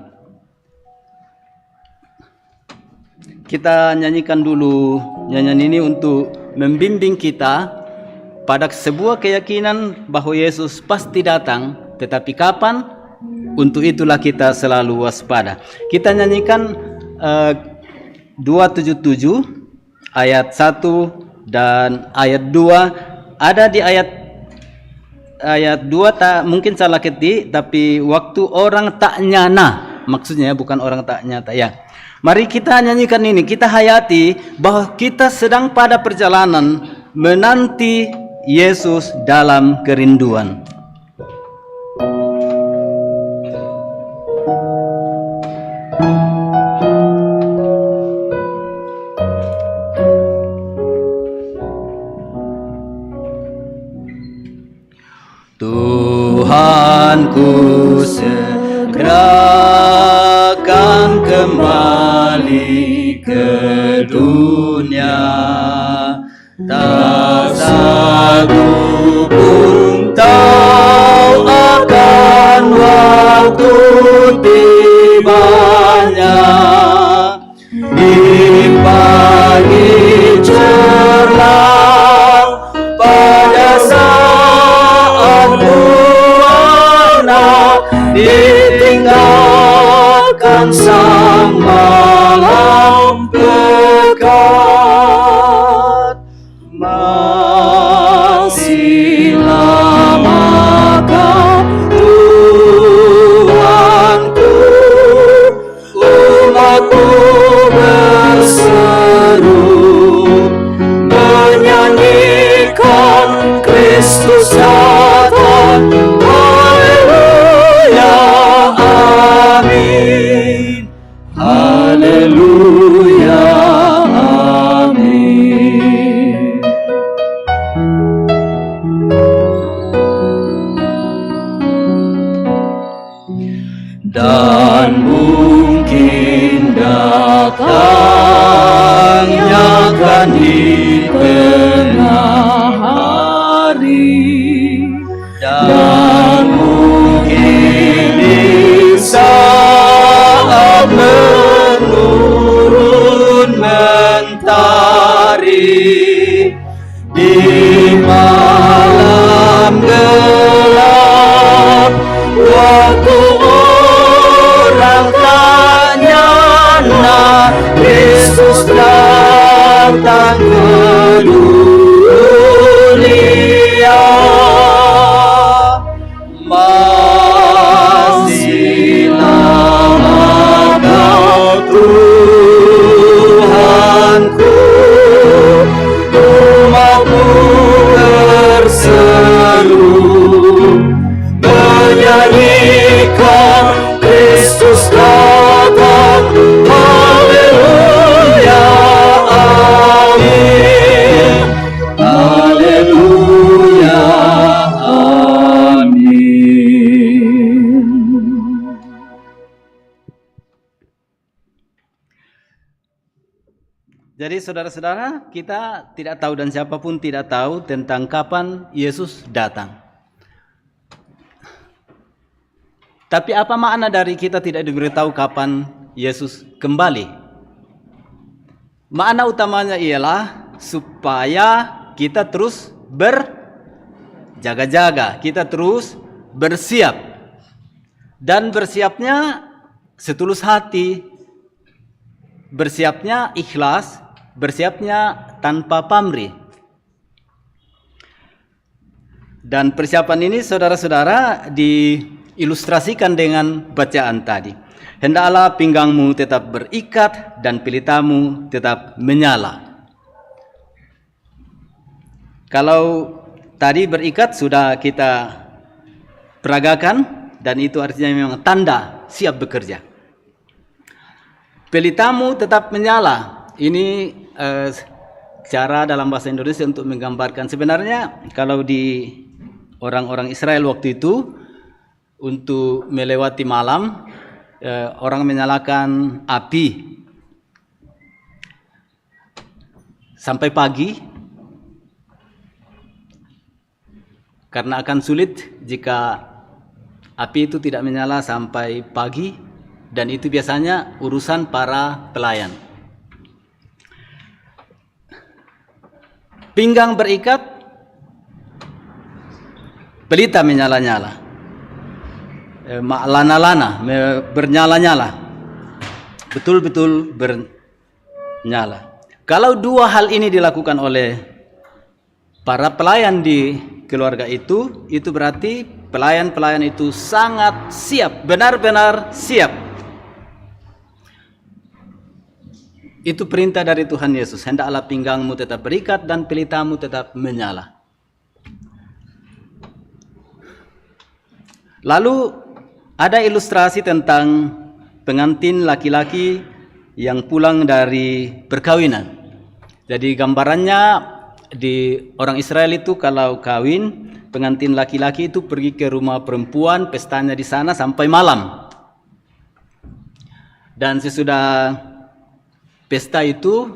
Kita nyanyikan dulu nyanyian ini untuk membimbing kita pada sebuah keyakinan bahwa Yesus pasti datang, tetapi kapan? Untuk itulah kita selalu waspada. Kita nyanyikan 277 ayat 1 dan ayat 2. Ada di ayat 2 mungkin salah ketik, tapi waktu orang tak nyana, maksudnya bukan orang tak nyata ya. Mari kita nyanyikan ini, kita hayati bahwa kita sedang pada perjalanan menanti Yesus dalam kerinduan. Tuhanku segera akan kembali ke dunia, tak satu pun tahu akan waktu tibanya. Di pagi cerah pada saat buana ditinggalkan sang malam pekat, masih ditanyakan di tengah hari, dan mungkin di saat menurun mentari di malam gelap, waktu orang tanya, nah Yesus datang ke dunia. Masih lamakah Tuhanku, umatmu berseru menyanyikan Kristus datang, haleluya, amin, haleluya, amin. Jadi saudara-saudara, kita tidak tahu dan siapapun tidak tahu tentang kapan Yesus datang. Tapi apa makna dari kita tidak diberitahu kapan Yesus kembali? Makna utamanya ialah supaya kita terus berjaga-jaga, kita terus bersiap. Dan bersiapnya setulus hati, bersiapnya ikhlas, bersiapnya tanpa pamrih. Dan persiapan ini saudara-saudara diilustrasikan dengan bacaan tadi. Hendaklah pinggangmu tetap berikat dan pelitamu tetap menyala. Kalau tadi berikat sudah kita peragakan, dan itu artinya memang tanda siap bekerja. Pelitamu tetap menyala. Ini cara dalam bahasa Indonesia untuk menggambarkan. Sebenarnya kalau di orang-orang Israel waktu itu, untuk melewati malam, orang menyalakan api sampai pagi, karena akan sulit jika api itu tidak menyala sampai pagi, dan itu biasanya urusan para pelayan. Pinggang berikat, pelita menyala-nyala, lana-lana bernyala-nyala, betul-betul bernyala. Kalau dua hal ini dilakukan oleh para pelayan di keluarga itu berarti pelayan-pelayan itu sangat siap, benar-benar siap. Itu perintah dari Tuhan Yesus. Hendaklah pinggangmu tetap berikat dan pelitamu tetap menyala. Lalu ada ilustrasi tentang pengantin laki-laki yang pulang dari perkawinan. Jadi gambarannya di orang Israel itu kalau kawin, pengantin laki-laki itu pergi ke rumah perempuan, pestanya di sana sampai malam. Dan sesudah pesta itu,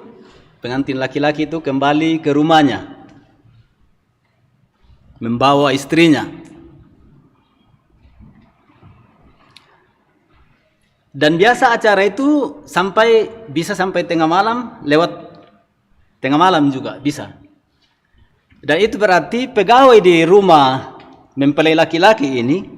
pengantin laki-laki itu kembali ke rumahnya, membawa istrinya. Dan biasa acara itu bisa sampai tengah malam, lewat tengah malam juga bisa. Dan itu berarti pegawai di rumah mempelai laki-laki ini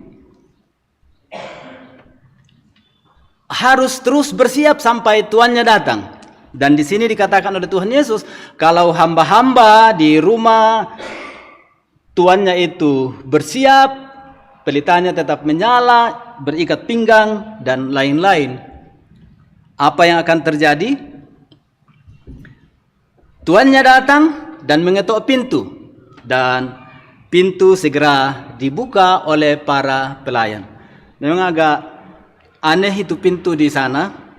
harus terus bersiap sampai tuannya datang. Dan di sini dikatakan oleh Tuhan Yesus, kalau hamba-hamba di rumah tuannya itu bersiap, pelitanya tetap menyala, berikat pinggang, dan lain-lain, apa yang akan terjadi? Tuannya datang dan mengetuk pintu, dan pintu segera dibuka oleh para pelayan. Memang agak aneh itu pintu di sana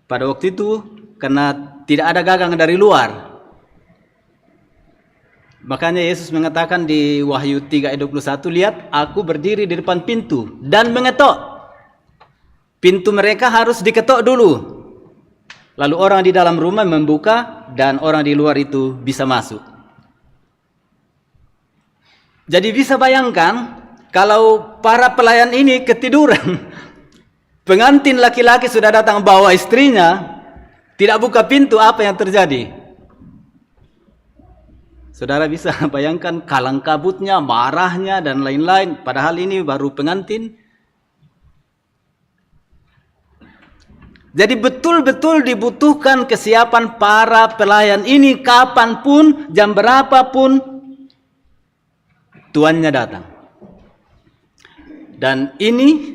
pada waktu itu, karena tidak ada gagang dari luar. Makanya Yesus mengatakan di Wahyu 3:21, lihat aku berdiri di depan pintu dan mengetuk. Pintu mereka harus diketuk dulu. lalu orang di dalam rumah membuka dan orang di luar itu bisa masuk. Jadi bisa bayangkan kalau para pelayan ini ketiduran, pengantin laki-laki sudah datang bawa istrinya, tidak buka pintu, apa yang terjadi? Saudara bisa bayangkan kalang kabutnya, marahnya, dan lain-lain. Padahal ini baru pengantin. Jadi betul-betul dibutuhkan kesiapan para pelayan ini kapanpun, jam berapapun tuannya datang. Dan ini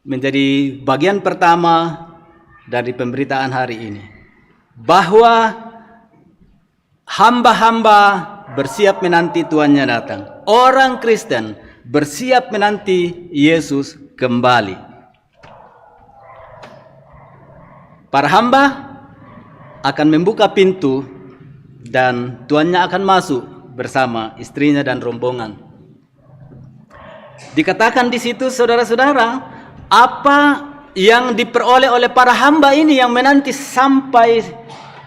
menjadi bagian pertama dari pemberitaan hari ini. Bahwa hamba-hamba bersiap menanti tuannya datang. Orang Kristen bersiap menanti Yesus kembali. Para hamba akan membuka pintu dan tuannya akan masuk bersama istrinya dan rombongan. Dikatakan di situ, saudara-saudara, apa yang diperoleh oleh para hamba ini yang menanti sampai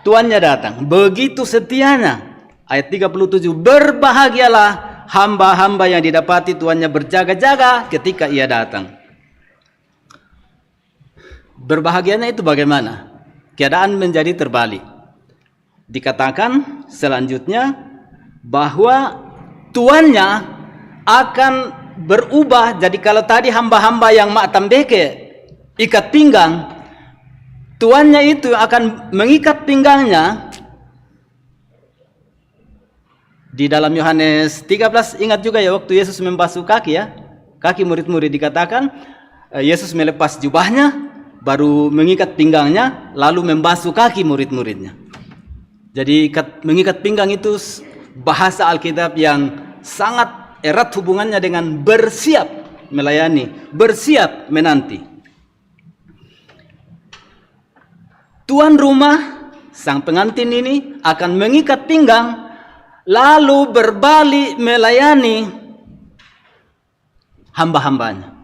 tuannya datang. Begitu setianya. Ayat 37, berbahagialah hamba-hamba yang didapati tuannya berjaga-jaga ketika ia datang. Berbahagianya itu bagaimana? Keadaan menjadi terbalik. Dikatakan selanjutnya bahwa tuannya akan berubah. Jadi kalau tadi hamba-hamba yang ma'tambeke ikat pinggang, tuannya itu akan mengikat pinggangnya. Di dalam Yohanes 13 ingat juga ya waktu Yesus membasuh kaki ya, kaki murid-murid, dikatakan Yesus melepas jubahnya, baru mengikat pinggangnya, lalu membasuh kaki murid-muridnya. Jadi mengikat pinggang itu bahasa Alkitab yang sangat erat hubungannya dengan bersiap melayani, bersiap menanti. Tuan rumah, sang pengantin ini akan mengikat pinggang, lalu berbalik melayani hamba-hambanya.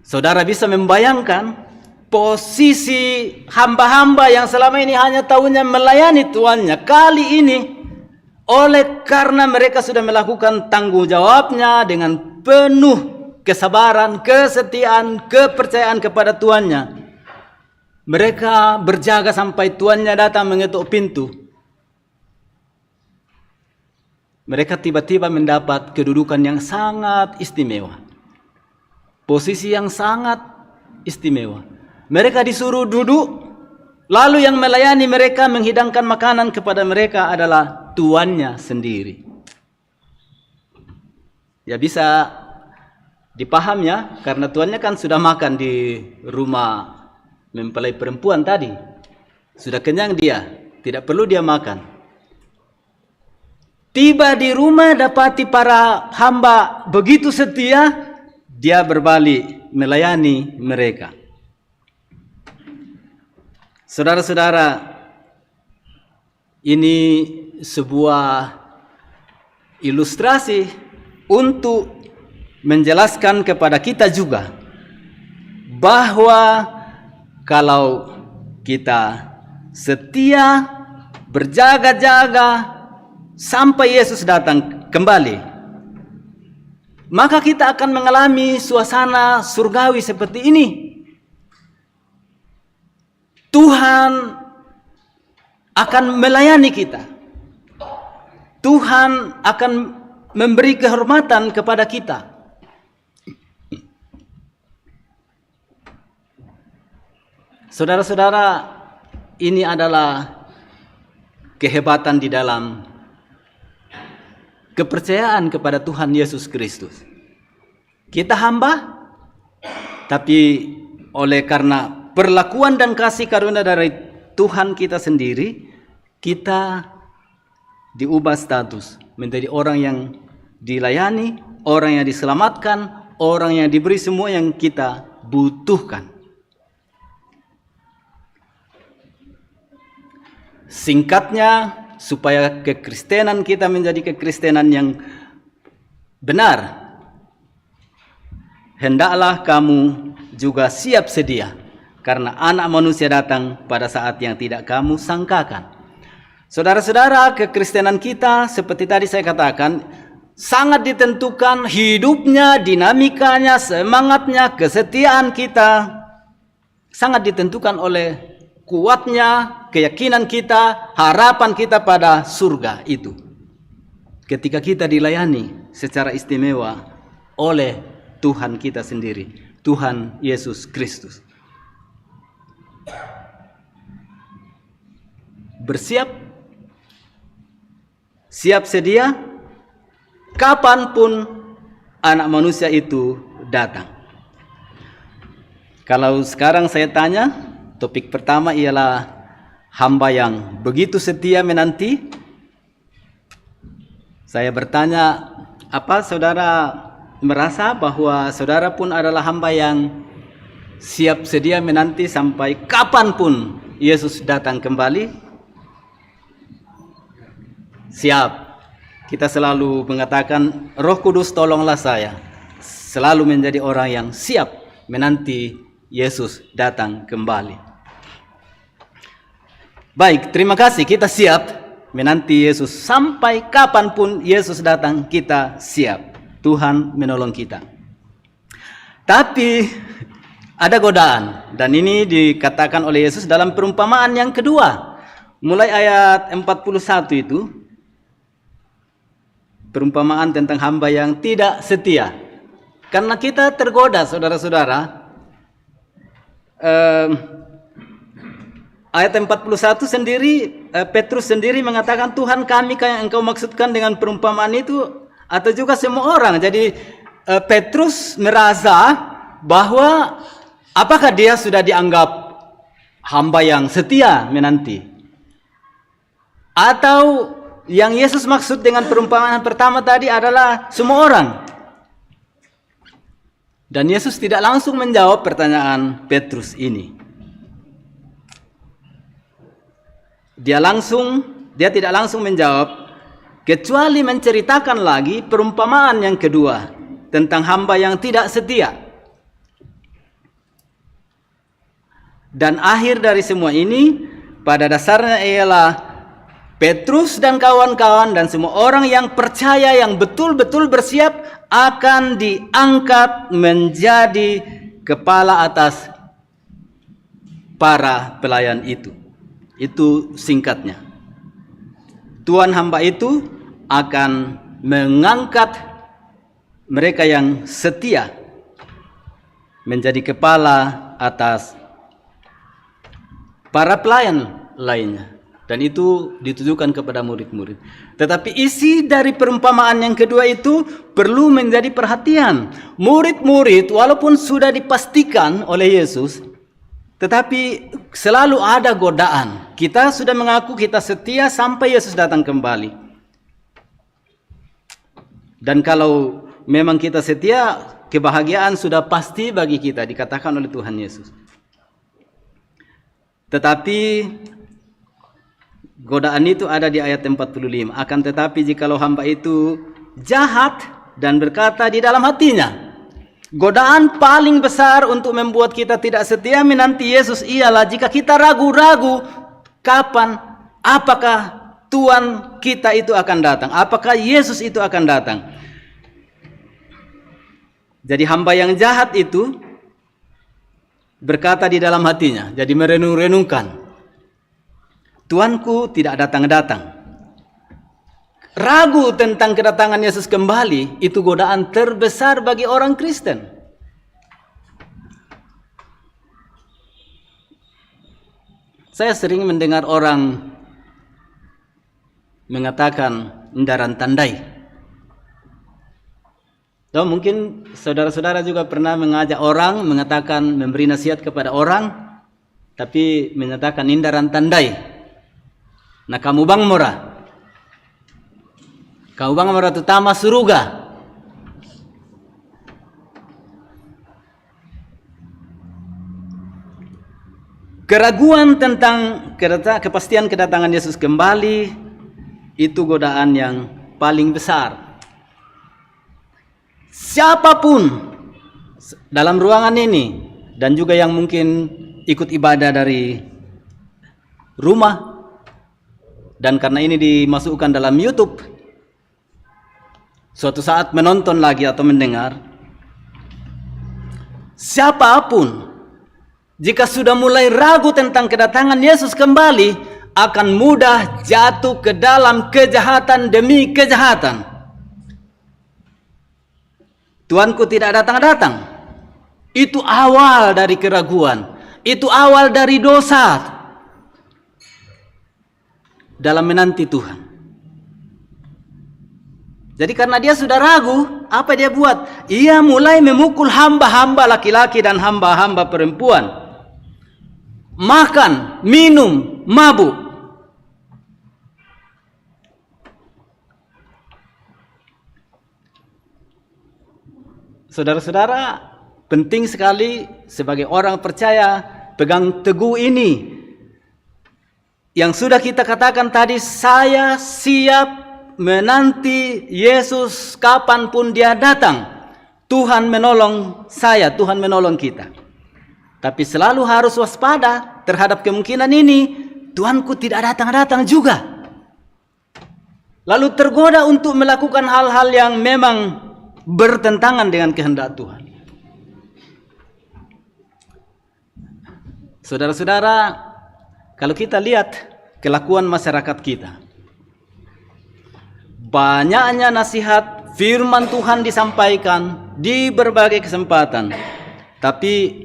Saudara bisa membayangkan posisi hamba-hamba yang selama ini hanya tahunya melayani tuannya. Kali ini, oleh karena mereka sudah melakukan tanggung jawabnya dengan penuh kesabaran, kesetiaan, kepercayaan kepada tuannya, mereka berjaga sampai tuannya datang mengetuk pintu. Mereka tiba-tiba mendapat kedudukan yang sangat istimewa. Posisi yang sangat istimewa. Mereka disuruh duduk, lalu yang melayani mereka, menghidangkan makanan kepada mereka adalah tuannya sendiri. Ya bisa dipaham ya, karena tuannya kan sudah makan di rumah mempelai perempuan tadi. Sudah kenyang dia, tidak perlu dia makan. Tiba di rumah dapati para hamba begitu setia, dia berbalik melayani mereka. Saudara-saudara, ini sebuah ilustrasi untuk menjelaskan kepada kita juga bahwa kalau kita setia, berjaga-jaga sampai Yesus datang kembali, maka kita akan mengalami suasana surgawi seperti ini. Tuhan akan melayani kita. Tuhan akan memberi kehormatan kepada kita. Saudara-saudara, ini adalah kehebatan di dalam kepercayaan kepada Tuhan Yesus Kristus. Kita hamba, tapi oleh karena perlakuan dan kasih karunia dari Tuhan kita sendiri, kita diubah status menjadi orang yang dilayani, orang yang diselamatkan, orang yang diberi semua yang kita butuhkan. Singkatnya, supaya kekristenan kita menjadi kekristenan yang benar, hendaklah kamu juga siap sedia karena Anak Manusia datang pada saat yang tidak kamu sangkakan. Saudara-saudara, kekristenan kita seperti tadi saya katakan sangat ditentukan hidupnya, dinamikanya, semangatnya, kesetiaan kita sangat ditentukan oleh kuatnya keyakinan kita, harapan kita pada surga itu. Ketika kita dilayani secara istimewa oleh Tuhan kita sendiri, Tuhan Yesus Kristus. Bersiap, siap sedia, kapanpun Anak Manusia itu datang. Kalau sekarang saya tanya, topik pertama ialah hamba yang begitu setia menanti. Saya bertanya, apa saudara merasa bahwa saudara pun adalah hamba yang siap sedia menanti sampai kapanpun Yesus datang kembali? Siap. Kita selalu mengatakan, Roh Kudus tolonglah saya selalu menjadi orang yang siap menanti Yesus datang kembali. Baik, terima kasih, kita siap menanti Yesus sampai kapanpun Yesus datang, kita siap. Tuhan menolong kita. Tapi ada godaan, dan ini dikatakan oleh Yesus dalam perumpamaan yang kedua. Mulai ayat 41 itu, perumpamaan tentang hamba yang tidak setia. Karena kita tergoda, saudara-saudara. Ayat 41 sendiri, Petrus sendiri mengatakan, Tuhan kami yang engkau maksudkan dengan perumpamaan itu, atau juga semua orang. Jadi Petrus merasa bahwa apakah dia sudah dianggap hamba yang setia menanti? Atau yang Yesus maksud dengan perumpamaan pertama tadi adalah semua orang. Dan Yesus tidak langsung menjawab pertanyaan Petrus ini. Dia tidak langsung menjawab, kecuali menceritakan lagi perumpamaan yang kedua tentang hamba yang tidak setia. Dan akhir dari semua ini pada dasarnya ialah Petrus dan kawan-kawan dan semua orang yang percaya, yang betul-betul bersiap akan diangkat menjadi kepala atas para pelayan itu. Itu singkatnya. Tuhan hamba itu akan mengangkat mereka yang setia menjadi kepala atas para pelayan lainnya. Dan itu ditujukan kepada murid-murid. Tetapi isi dari perumpamaan yang kedua itu perlu menjadi perhatian. Murid-murid walaupun sudah dipastikan oleh Yesus, tetapi selalu ada godaan. Kita sudah mengaku kita setia sampai Yesus datang kembali. Dan kalau memang kita setia, kebahagiaan sudah pasti bagi kita, dikatakan oleh Tuhan Yesus. Tetapi godaan itu ada di ayat 45. Akan tetapi jikalau hamba itu jahat dan berkata di dalam hatinya, godaan paling besar untuk membuat kita tidak setia menanti Yesus ialah jika kita ragu-ragu kapan, apakah Tuhan kita itu akan datang, apakah Yesus itu akan datang. Jadi hamba yang jahat itu berkata di dalam hatinya, jadi merenung-renungkan, Tuanku tidak datang-datang. Ragu tentang kedatangan Yesus kembali, itu godaan terbesar bagi orang Kristen. Saya sering mendengar orang mengatakan endaran tandai. So, mungkin saudara-saudara juga pernah mengajak orang, mengatakan, memberi nasihat kepada orang, tapi menyatakan endaran tandai. Nah, kamu bang mora. Kamu bang mora tutama suruga. Keraguan tentang kepastian kedatangan Yesus kembali itu godaan yang paling besar. Siapapun dalam ruangan ini dan juga yang mungkin ikut ibadah dari rumah, dan karena ini dimasukkan dalam YouTube, suatu saat menonton lagi atau mendengar, siapapun jika sudah mulai ragu tentang kedatangan Yesus kembali, akan mudah jatuh ke dalam kejahatan demi kejahatan. Tuanku tidak datang-datang. Itu awal dari keraguan. Itu awal dari dosa dalam menanti Tuhan. Jadi karena dia sudah ragu, apa dia buat? Ia mulai memukul hamba-hamba laki-laki dan hamba-hamba perempuan. Makan, minum, mabuk. Saudara-saudara, penting sekali sebagai orang percaya pegang teguh ini. Yang sudah kita katakan tadi, saya siap menanti Yesus kapanpun dia datang. Tuhan menolong saya, Tuhan menolong kita. Tapi selalu harus waspada terhadap kemungkinan ini, Tuanku tidak datang-datang juga. Lalu tergoda untuk melakukan hal-hal yang memang bertentangan dengan kehendak Tuhan. Saudara-saudara, kalau kita lihat kelakuan masyarakat kita, banyaknya nasihat firman Tuhan disampaikan di berbagai kesempatan, tapi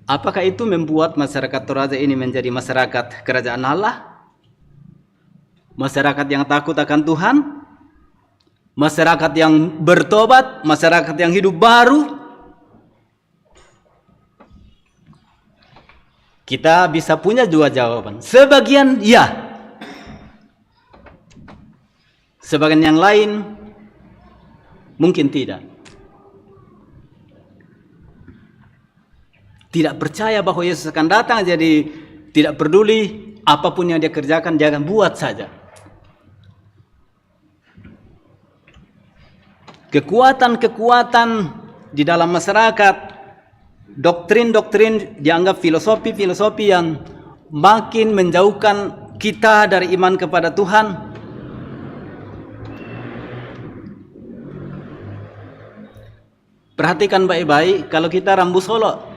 apakah itu membuat masyarakat Toraja ini menjadi masyarakat kerajaan Allah? Masyarakat yang takut akan Tuhan? Masyarakat yang bertobat, masyarakat yang hidup baru? Kita bisa punya dua jawaban. Sebagian ya, sebagian yang lain mungkin tidak. Tidak percaya bahwa Yesus akan datang, jadi tidak peduli apapun yang dia kerjakan, jangan buat saja. Kekuatan-kekuatan di dalam masyarakat, doktrin-doktrin dianggap filosofi-filosofi yang makin menjauhkan kita dari iman kepada Tuhan. Perhatikan baik-baik, kalau kita rambu solo,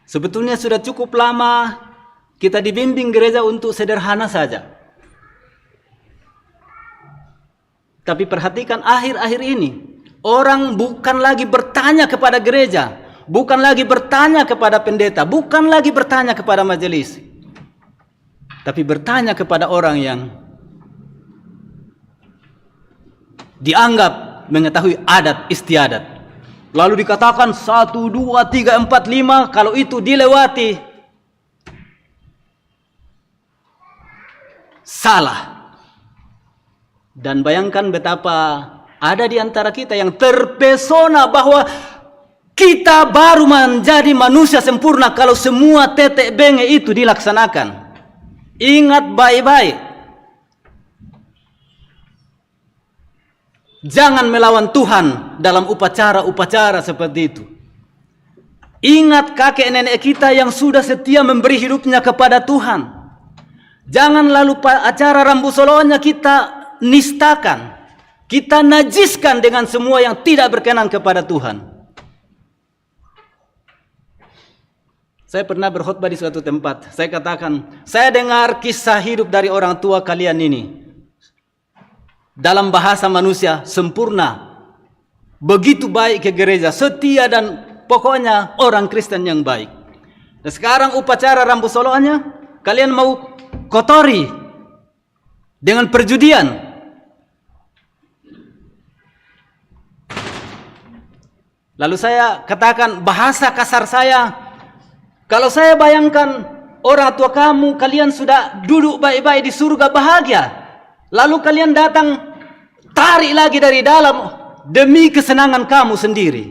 sebetulnya sudah cukup lama kita dibimbing gereja untuk sederhana saja. Tapi perhatikan akhir-akhir ini, orang bukan lagi bertanya kepada gereja, bukan lagi bertanya kepada pendeta, bukan lagi bertanya kepada majelis, tapi bertanya kepada orang yang dianggap mengetahui adat istiadat. Lalu dikatakan 1, 2, 3, 4, 5, kalau itu dilewati, salah. Dan bayangkan betapa ada di antara kita yang terpesona bahwa kita baru menjadi manusia sempurna kalau semua tetek benge itu dilaksanakan. Ingat baik-baik. Jangan melawan Tuhan dalam upacara-upacara seperti itu. Ingat kakek nenek kita yang sudah setia memberi hidupnya kepada Tuhan. Jangan lalu acara rambu solonya kita nistakan, kita najiskan dengan semua yang tidak berkenan kepada Tuhan. Saya pernah berkhotbah di suatu tempat. Saya katakan, saya dengar kisah hidup dari orang tua kalian ini. Dalam bahasa manusia sempurna, begitu baik ke gereja, setia dan pokoknya orang Kristen yang baik. Dan sekarang upacara rambu solonya kalian mau kotori dengan perjudian. Lalu saya katakan bahasa kasar saya, kalau saya bayangkan orang tua kamu, kalian sudah duduk baik-baik di surga bahagia, lalu kalian datang tarik lagi dari dalam demi kesenangan kamu sendiri.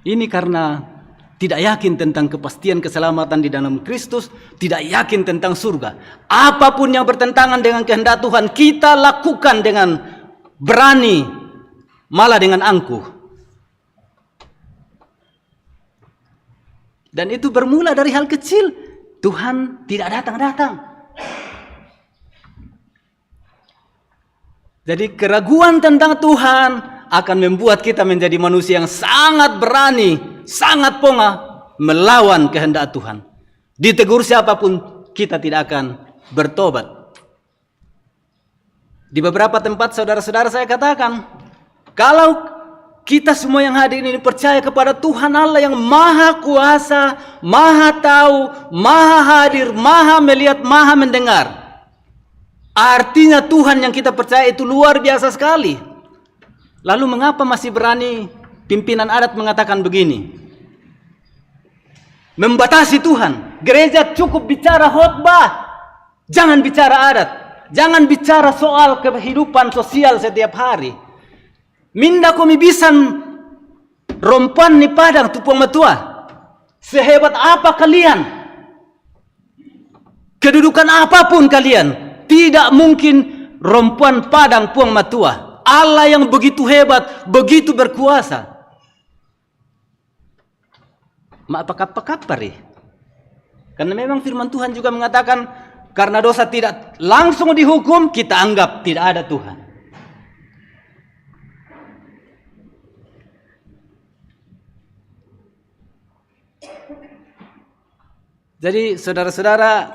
Ini karena tidak yakin tentang kepastian keselamatan di dalam Kristus, tidak yakin tentang surga. Apapun yang bertentangan dengan kehendak Tuhan, kita lakukan dengan berani, malah dengan angkuh. Dan itu bermula dari hal kecil. Tuhan tidak datang-datang. Jadi keraguan tentang Tuhan akan membuat kita menjadi manusia yang sangat berani, sangat pongah melawan kehendak Tuhan. Ditegur siapapun, kita tidak akan bertobat. Di beberapa tempat saudara-saudara saya katakan, kalau kita semua yang hadir ini percaya kepada Tuhan Allah yang maha kuasa, maha tahu, maha hadir, maha melihat, maha mendengar. Artinya Tuhan yang kita percaya itu luar biasa sekali. Lalu mengapa masih berani pimpinan adat mengatakan begini? Membatasi Tuhan. Gereja cukup bicara khotbah, jangan bicara adat, jangan bicara soal kehidupan sosial setiap hari. Minda kami bisan rompan ni padang tupang matua. Sehebat apa kalian, kedudukan apapun kalian, tidak mungkin rompan padang puang matua. Allah yang begitu hebat, begitu berkuasa. Apakah karena memang firman Tuhan juga mengatakan, karena dosa tidak langsung dihukum, kita anggap tidak ada Tuhan. Jadi saudara-saudara,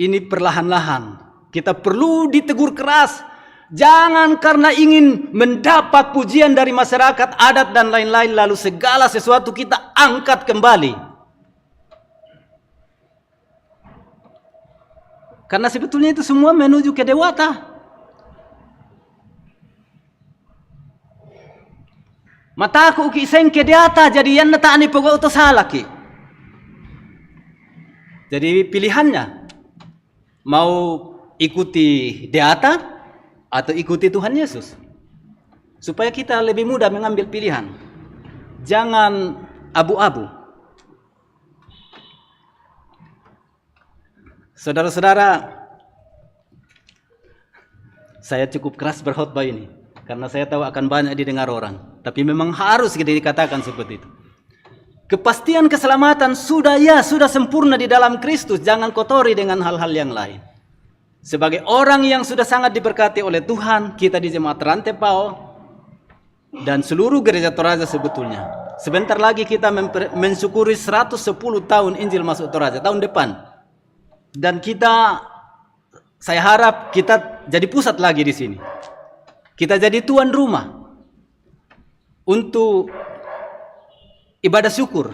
ini perlahan-lahan kita perlu ditegur keras. Jangan karena ingin mendapat pujian dari masyarakat, adat dan lain-lain, lalu segala sesuatu kita angkat kembali. Karena sebetulnya itu semua menuju ke dewata. Mataku uki sengke deata jadi yan nata ani pogok utos halaki. Jadi pilihannya mau ikuti deata atau ikuti Tuhan Yesus. Supaya kita lebih mudah mengambil pilihan. Jangan abu-abu. Saudara-saudara, saya cukup keras berkhotbah ini karena saya tahu akan banyak didengar orang. Tapi memang harus kita dikatakan seperti itu. Kepastian keselamatan sudah sempurna di dalam Kristus. Jangan kotori dengan hal-hal yang lain. Sebagai orang yang sudah sangat diberkati oleh Tuhan, kita di Jemaat Rantepao dan seluruh gereja Toraja sebetulnya. Sebentar lagi kita mensyukuri 110 tahun Injil masuk Toraja tahun depan. Dan saya harap kita jadi pusat lagi di sini. Kita jadi tuan rumah untuk ibadah syukur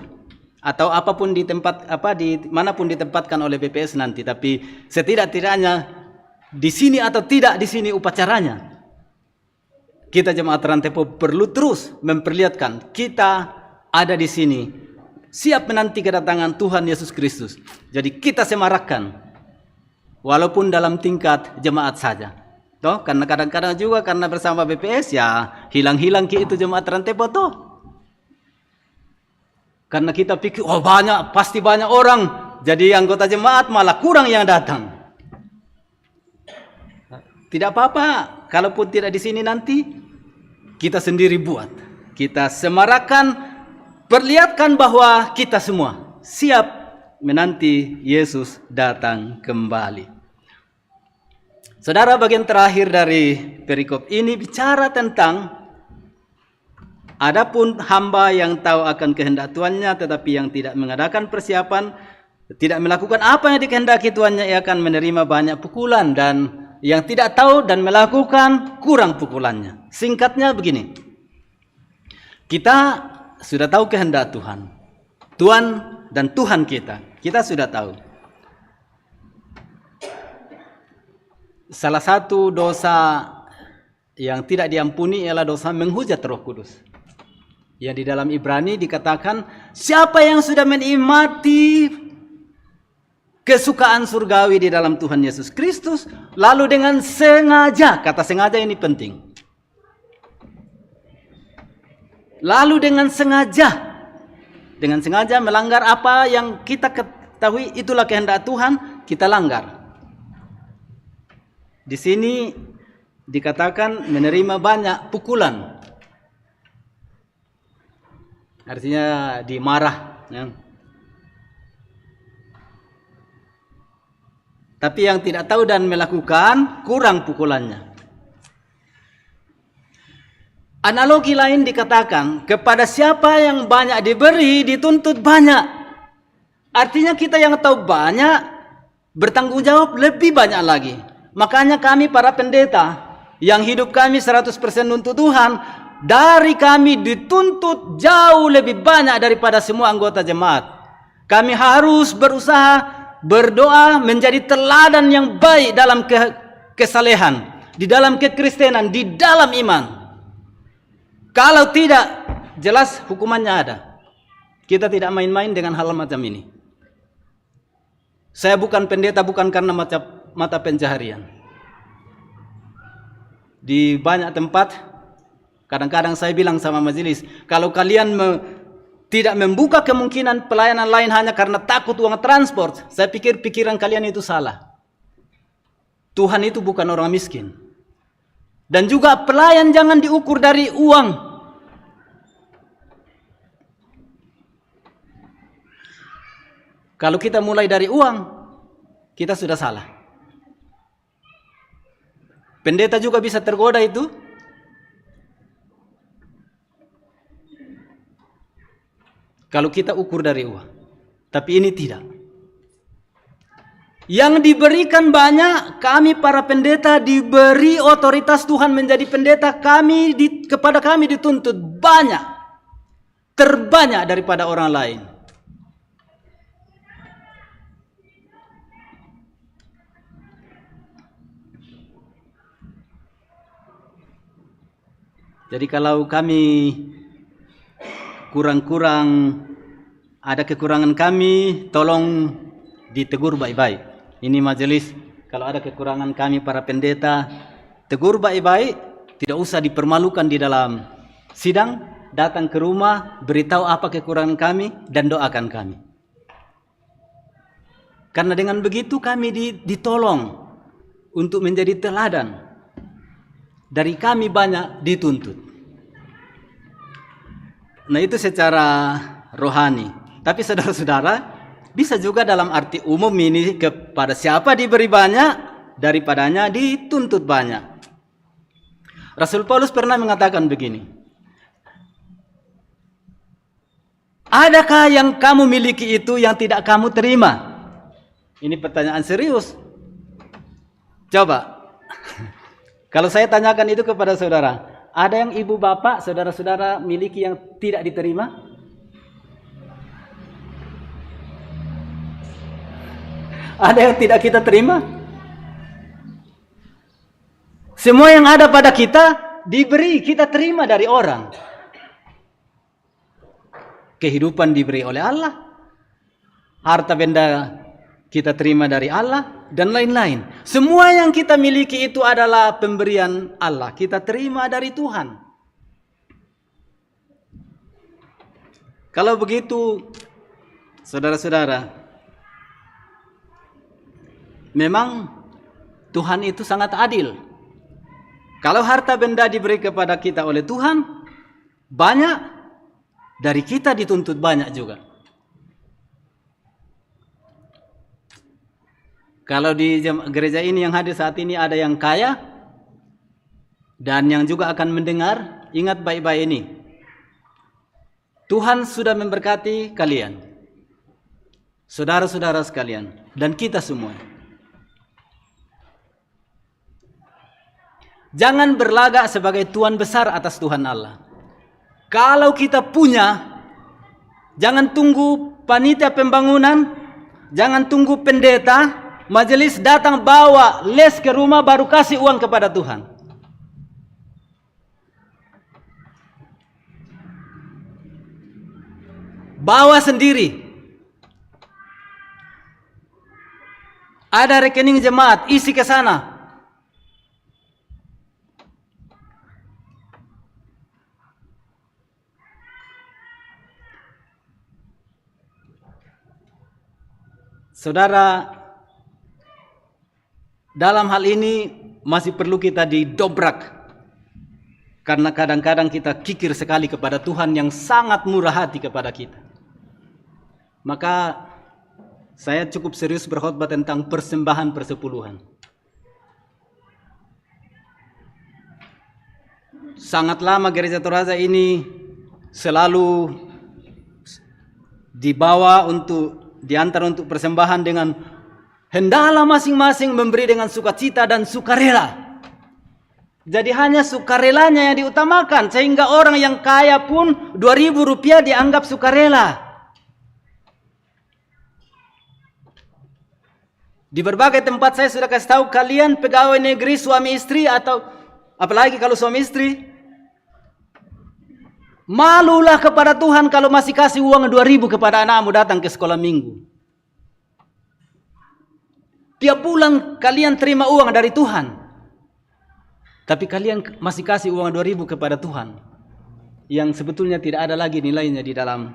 atau apapun di tempat manapun ditempatkan oleh BPS nanti. Tapi setidak-tidaknya di sini atau tidak di sini upacaranya, kita Jemaat Rantepo perlu terus memperlihatkan kita ada di sini, siap menanti kedatangan Tuhan Yesus Kristus. Jadi kita semarakkan, walaupun dalam tingkat jemaat saja. Toh, karena kadang-kadang juga karena bersama BPS ya hilang-hilang itu Jemaat Rantepo toh. Karena kita pikir, pasti banyak orang jadi anggota jemaat malah kurang yang datang. Tidak apa-apa, kalaupun tidak di sini nanti kita sendiri buat. Kita semarakkan, perlihatkan bahwa kita semua siap menanti Yesus datang kembali. Saudara, bagian terakhir dari perikop ini bicara tentang adapun hamba yang tahu akan kehendak Tuannya tetapi yang tidak mengadakan persiapan, tidak melakukan apa yang dikehendaki Tuannya, ia akan menerima banyak pukulan, dan yang tidak tahu dan melakukan kurang pukulannya. Singkatnya begini. Kita sudah tahu kehendak Tuhan. Tuhan dan Tuhan kita sudah tahu. Salah satu dosa yang tidak diampuni ialah dosa menghujat Roh Kudus. Yang di dalam Ibrani dikatakan, siapa yang sudah menikmati kesukaan surgawi di dalam Tuhan Yesus Kristus, lalu dengan sengaja, kata sengaja ini penting. Lalu dengan sengaja melanggar apa yang kita ketahui itulah kehendak Tuhan, kita langgar. Di sini dikatakan menerima banyak pukulan. Artinya dimarah. Ya. Tapi yang tidak tahu dan melakukan kurang pukulannya. Analogi lain dikatakan, kepada siapa yang banyak diberi, dituntut banyak. Artinya kita yang tahu banyak, bertanggung jawab lebih banyak lagi. Makanya kami para pendeta, yang hidup kami 100% untuk Tuhan, dari kami dituntut jauh lebih banyak daripada semua anggota jemaat. Kami harus berusaha, berdoa, menjadi teladan yang baik dalam kesalehan, di dalam kekristenan, di dalam iman. Kalau tidak, jelas hukumannya ada. Kita tidak main-main dengan hal macam ini. Saya bukan pendeta bukan karena mata pencaharian. Di banyak tempat, kadang-kadang saya bilang sama majelis, kalau kalian tidak membuka kemungkinan pelayanan lain hanya karena takut uang transport, saya pikir pikiran kalian itu salah. Tuhan itu bukan orang miskin. Dan juga pelayan jangan diukur dari uang. Kalau kita mulai dari uang, kita sudah salah. Pendeta juga bisa tergoda itu. Kalau kita ukur dari uang. Tapi ini tidak. Yang diberikan banyak, kami para pendeta diberi otoritas Tuhan menjadi pendeta, kepada kami dituntut banyak, terbanyak daripada orang lain. Jadi kalau kami kurang-kurang, ada kekurangan kami, tolong ditegur baik-baik. Ini majelis, kalau ada kekurangan kami para pendeta, tegur baik-baik, tidak usah dipermalukan di dalam sidang, datang ke rumah, beritahu apa kekurangan kami, dan doakan kami. Karena dengan begitu kami ditolong untuk menjadi teladan. Dari kami banyak dituntut. Nah itu secara rohani. Tapi saudara-saudara, bisa juga dalam arti umum ini, kepada siapa diberi banyak, daripadanya dituntut banyak. Rasul Paulus pernah mengatakan begini. Adakah yang kamu miliki itu yang tidak kamu terima? Ini pertanyaan serius. Coba. Kalau saya tanyakan itu kepada saudara, ada yang ibu bapak, saudara-saudara miliki yang tidak diterima? Ada yang tidak kita terima? Semua yang ada pada kita diberi, kita terima dari orang. Kehidupan diberi oleh Allah. Harta benda kita terima dari Allah dan lain-lain. Semua yang kita miliki itu adalah pemberian Allah. Kita terima dari Tuhan. Kalau begitu, saudara-saudara, memang Tuhan itu sangat adil. Kalau harta benda diberi kepada kita oleh Tuhan, banyak, dari kita dituntut banyak juga. Kalau di gereja ini yang hadir saat ini ada yang kaya, dan yang juga akan mendengar, ingat baik-baik ini. Tuhan sudah memberkati kalian, saudara-saudara sekalian, dan kita semua. Jangan berlagak sebagai Tuhan besar atas Tuhan Allah. Kalau kita punya, jangan tunggu panitia pembangunan, jangan tunggu pendeta, majelis datang bawa les ke rumah baru kasih uang kepada Tuhan. Bawa sendiri. Ada rekening jemaat, isi ke sana. Saudara, dalam hal ini masih perlu kita didobrak. Karena kadang-kadang kita kikir sekali kepada Tuhan yang sangat murah hati kepada kita. Maka saya cukup serius berkhotbah tentang persembahan persepuluhan. Sangat lama Gereja Toraja ini selalu dibawa diantar untuk persembahan dengan hendaklah masing-masing memberi dengan sukacita dan sukarela. Jadi hanya sukarelanya yang diutamakan, sehingga orang yang kaya pun 2.000 rupiah dianggap sukarela. Di berbagai tempat saya sudah kasih tahu kalian, pegawai negeri suami istri, atau apalagi kalau suami istri, malulah kepada Tuhan kalau masih kasih uang 2.000 kepada anakmu datang ke sekolah minggu. Tiap bulan kalian terima uang dari Tuhan, tapi kalian masih kasih uang 2.000 kepada Tuhan, yang sebetulnya tidak ada lagi nilainya di dalam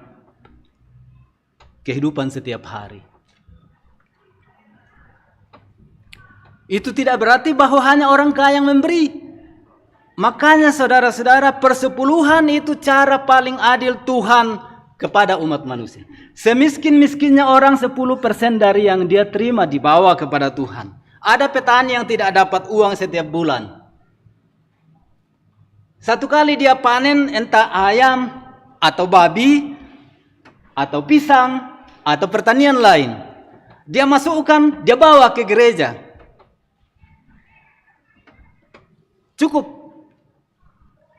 kehidupan setiap hari. Itu tidak berarti bahwa hanya orang kaya yang memberi. Makanya saudara-saudara, persepuluhan itu cara paling adil Tuhan kepada umat manusia. Semiskin-miskinnya orang 10% dari yang dia terima dibawa kepada Tuhan. Ada petani yang tidak dapat uang setiap bulan. Satu kali dia panen entah ayam atau babi atau pisang atau pertanian lain. Dia masukkan, dia bawa ke gereja. Cukup.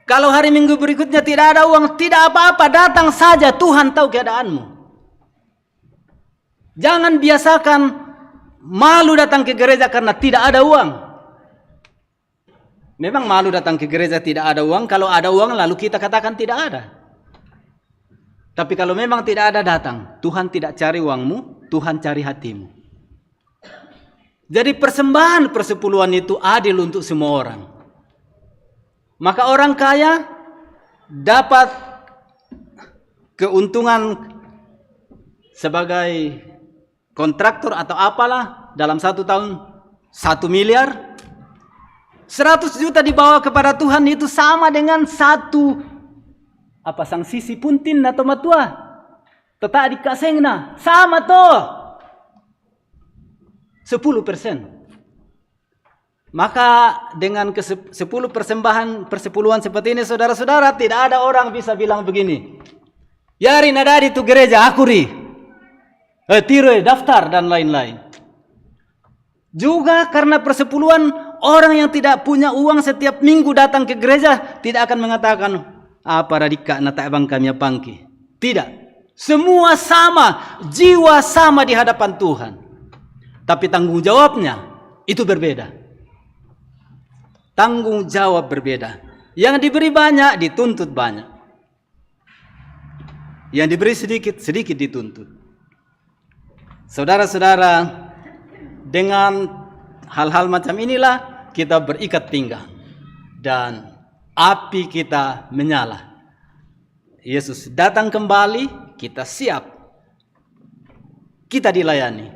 Kalau hari Minggu berikutnya tidak ada uang, tidak apa-apa, datang saja, Tuhan tahu keadaanmu. Jangan biasakan malu datang ke gereja karena tidak ada uang. Memang malu datang ke gereja tidak ada uang, kalau ada uang lalu kita katakan tidak ada. Tapi kalau memang tidak ada datang, Tuhan tidak cari uangmu, Tuhan cari hatimu. Jadi persembahan persepuluhan itu adil untuk semua orang. Maka orang kaya dapat keuntungan sebagai kontraktor atau apalah dalam 1 tahun 1 miliar. 100 juta dibawa kepada Tuhan itu sama dengan sang sisi puntin atau matua. Tetak dikasengna sama toh 10%. Maka dengan 10 persepuluhan seperti ini, saudara-saudara, tidak ada orang bisa bilang begini, yarin ada di tu gereja akuri, tiroi daftar dan lain-lain. Juga karena persepuluhan, orang yang tidak punya uang setiap minggu datang ke gereja tidak akan mengatakan apa radika nata bang kami pangki. Tidak, semua sama, jiwa sama di hadapan Tuhan. Tapi tanggung jawabnya itu berbeda. Tanggung jawab berbeda. Yang diberi banyak dituntut banyak. Yang diberi sedikit, sedikit dituntut. Saudara-saudara, dengan hal-hal macam inilah kita berikat pinggang dan api kita menyala. Yesus datang kembali, kita siap. Kita dilayani,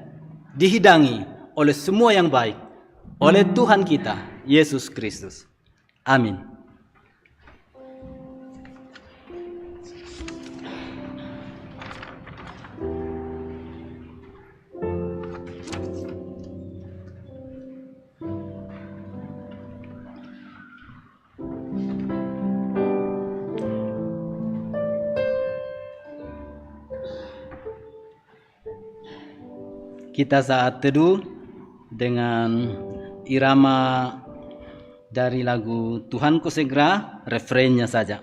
dihidangi oleh semua yang baik, oleh Tuhan kita Yesus Kristus. Amin. Kita saat teduh dengan irama dari lagu Tuhanku Segera, refrennya saja.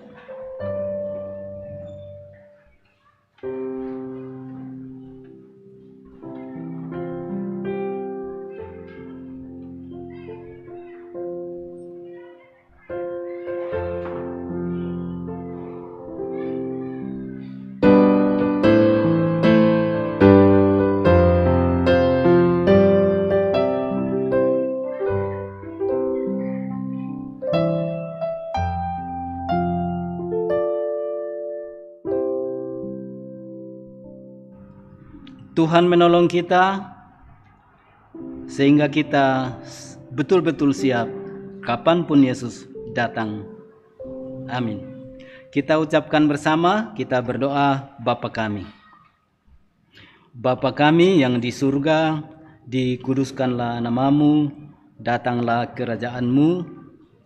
Tuhan menolong kita sehingga kita betul-betul siap kapanpun Yesus datang. Amin. Kita ucapkan bersama, kita berdoa. Bapa kami. Bapa kami yang di surga, dikuduskanlah namamu, datanglah kerajaanmu,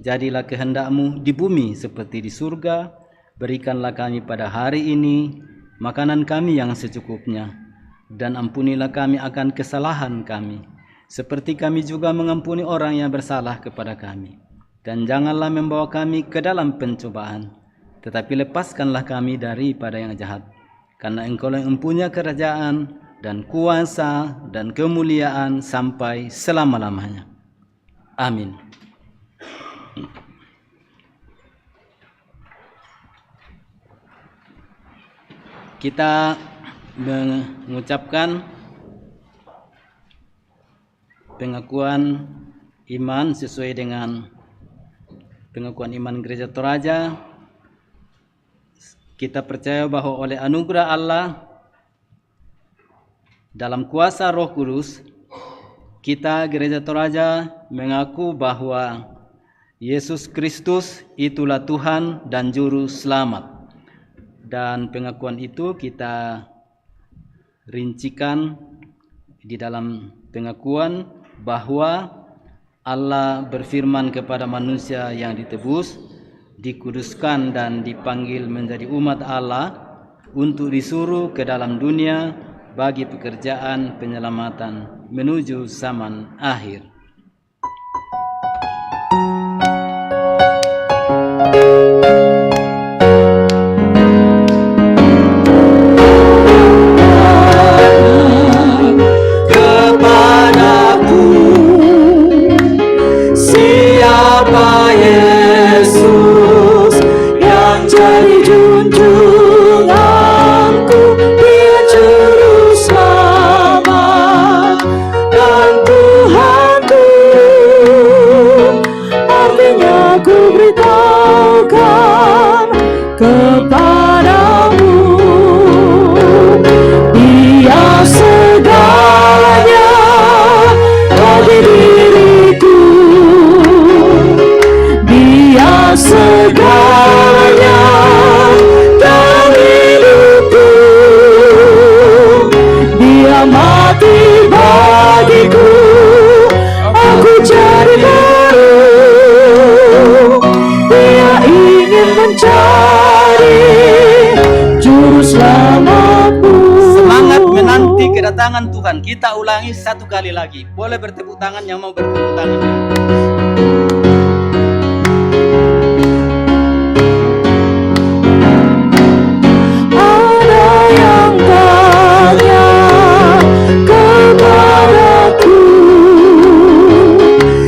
jadilah kehendakmu di bumi seperti di surga. Berikanlah kami pada hari ini makanan kami yang secukupnya, dan ampunilah kami akan kesalahan kami, seperti kami juga mengampuni orang yang bersalah kepada kami. Dan janganlah membawa kami ke dalam pencobaan, tetapi lepaskanlah kami daripada yang jahat. Karena Engkau yang mempunyai kerajaan dan kuasa dan kemuliaan sampai selama-lamanya. Amin. Kita mengucapkan pengakuan iman sesuai dengan pengakuan iman Gereja Toraja. Kita percaya bahwa oleh anugerah Allah dalam kuasa Roh Kudus, kita Gereja Toraja mengaku bahwa Yesus Kristus itulah Tuhan dan Juru Selamat. Dan pengakuan itu kita rincikan di dalam pengakuan bahwa Allah berfirman kepada manusia yang ditebus, dikuduskan dan dipanggil menjadi umat Allah untuk disuruh ke dalam dunia bagi pekerjaan penyelamatan menuju zaman akhir. Kepadaku siapa Yesus yang jadi junjunganku, Dia juru selamat dan Tuhanku. Artinya ku beritahukan kepadamu, Dia segalanya bagi diriku, Dia segalanya dalam hidupku, Dia mati bagiku, aku jadi baru. Dia ingin mencari juru selamatku. Semangat menanti kedatangan Tuhan. Kita ulangi satu kali lagi. Boleh bertepuk tangan yang mau bertepuk tangan. Ada yang tanya kepadaku,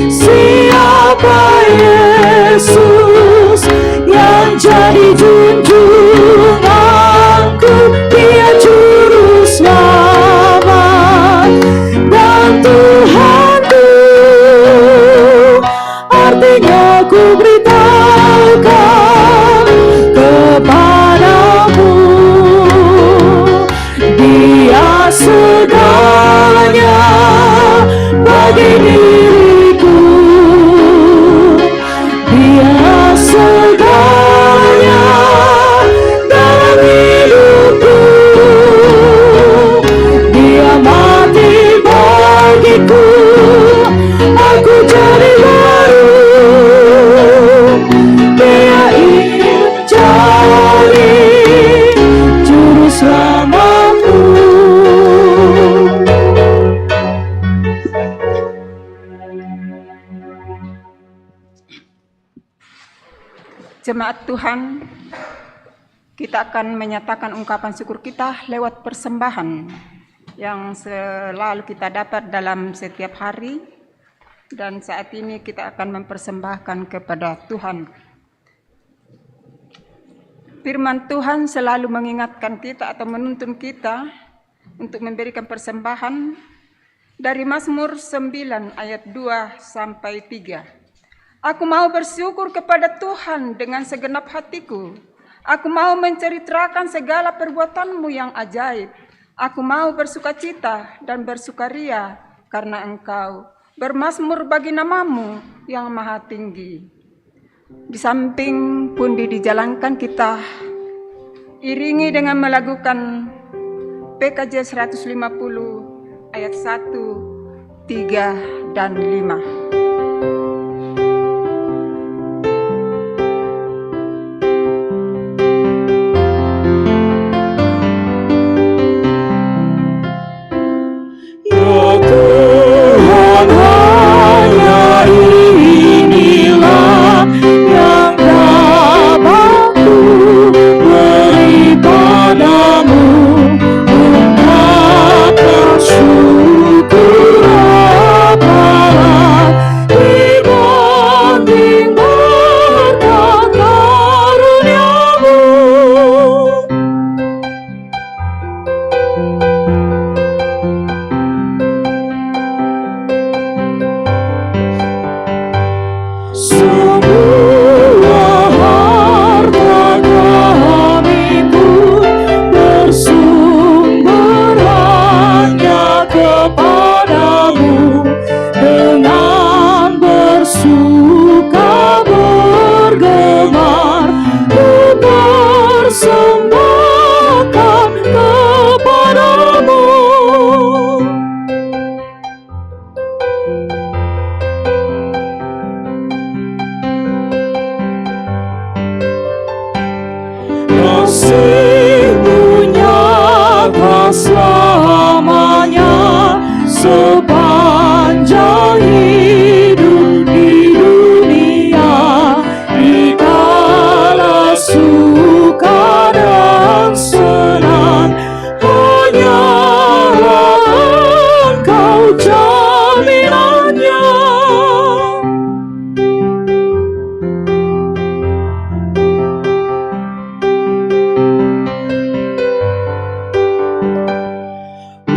siapa Yesus yang jadi junjunganku, Dia juru selamat dan Tuhanku. Artinya ku beritahukan kepadamu, Dia segalanya bagi diriku, Dia segalanya dalam hidupku, Dia mati bagiku, aku jadi baru. Dia ingin mencari juru selamatku. Jemaat Tuhan, kita akan menyatakan ungkapan syukur kita lewat persembahan yang selalu kita dapat dalam setiap hari, dan saat ini kita akan mempersembahkan kepada Tuhan. Firman Tuhan selalu mengingatkan kita atau menuntun kita untuk memberikan persembahan dari Mazmur 9 ayat 2 sampai 3. Aku mau bersyukur kepada Tuhan dengan segenap hatiku. Aku mau menceritakan segala perbuatan-Mu yang ajaib. Aku mau bersukacita dan bersukaria karena Engkau bermazmur bagi namamu yang maha tinggi. Di samping pundi dijalankan, kita iringi dengan melakukan PKJ 150 ayat 1, 3, dan 5.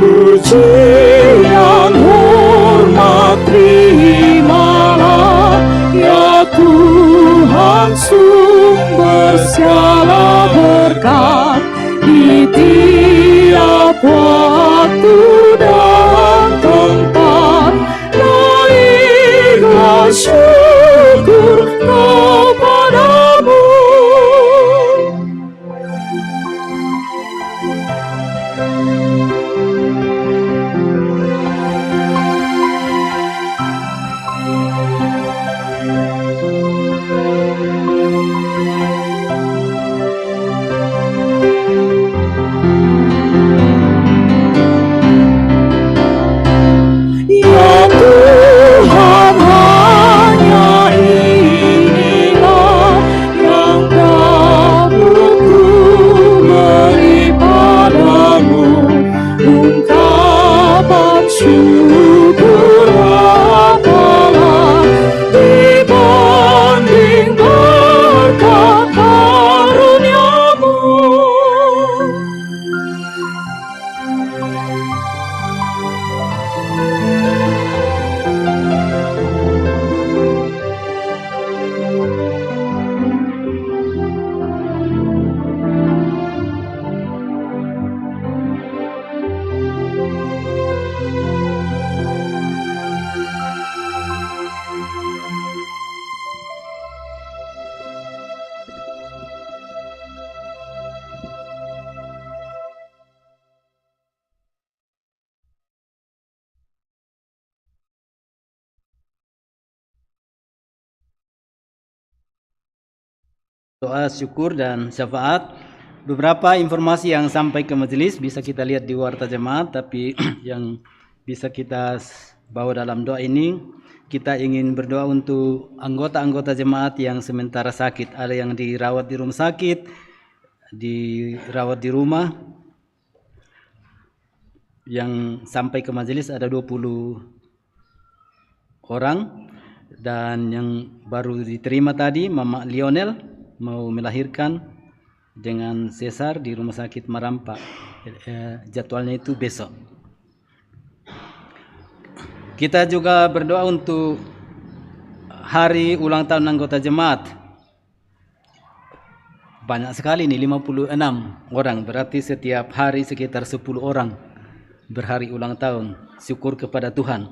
Pujian hormat terimalah, ya Tuhan sumber segala berkat di tiap waktu dan tempat. Naiklah syukur kepadamu. Doa syukur dan syafaat. Beberapa informasi yang sampai ke majelis bisa kita lihat di warta jemaat, tapi yang bisa kita bawa dalam doa ini, kita ingin berdoa untuk anggota-anggota jemaat yang sementara sakit. Ada yang dirawat di rumah sakit, dirawat di rumah. Yang sampai ke majelis ada 20 orang, dan yang baru diterima tadi Mama Lionel mau melahirkan dengan sesar di rumah sakit Marampa. Jadwalnya itu besok. Kita juga berdoa untuk hari ulang tahun anggota jemaat. Banyak sekali nih, 56 orang. Berarti setiap hari sekitar 10 orang berhari ulang tahun. Syukur kepada Tuhan.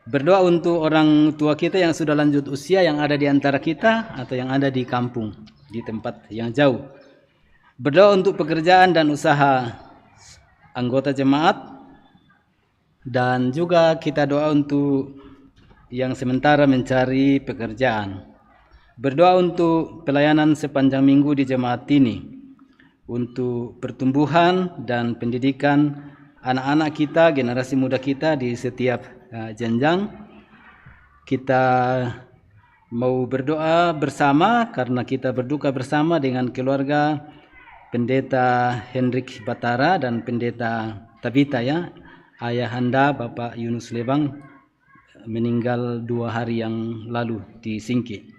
Berdoa untuk orang tua kita yang sudah lanjut usia yang ada di antara kita atau yang ada di kampung, di tempat yang jauh. Berdoa untuk pekerjaan dan usaha anggota jemaat, dan juga kita doa untuk yang sementara mencari pekerjaan. Berdoa untuk pelayanan sepanjang minggu di jemaat ini, untuk pertumbuhan dan pendidikan anak-anak kita, generasi muda kita di setiap jenjang. Kita mau berdoa bersama karena kita berduka bersama dengan keluarga Pendeta Hendrik Batara dan Pendeta Tabita, ya, ayahanda Bapak Yunus Lebang meninggal 2 hari yang lalu di Singki.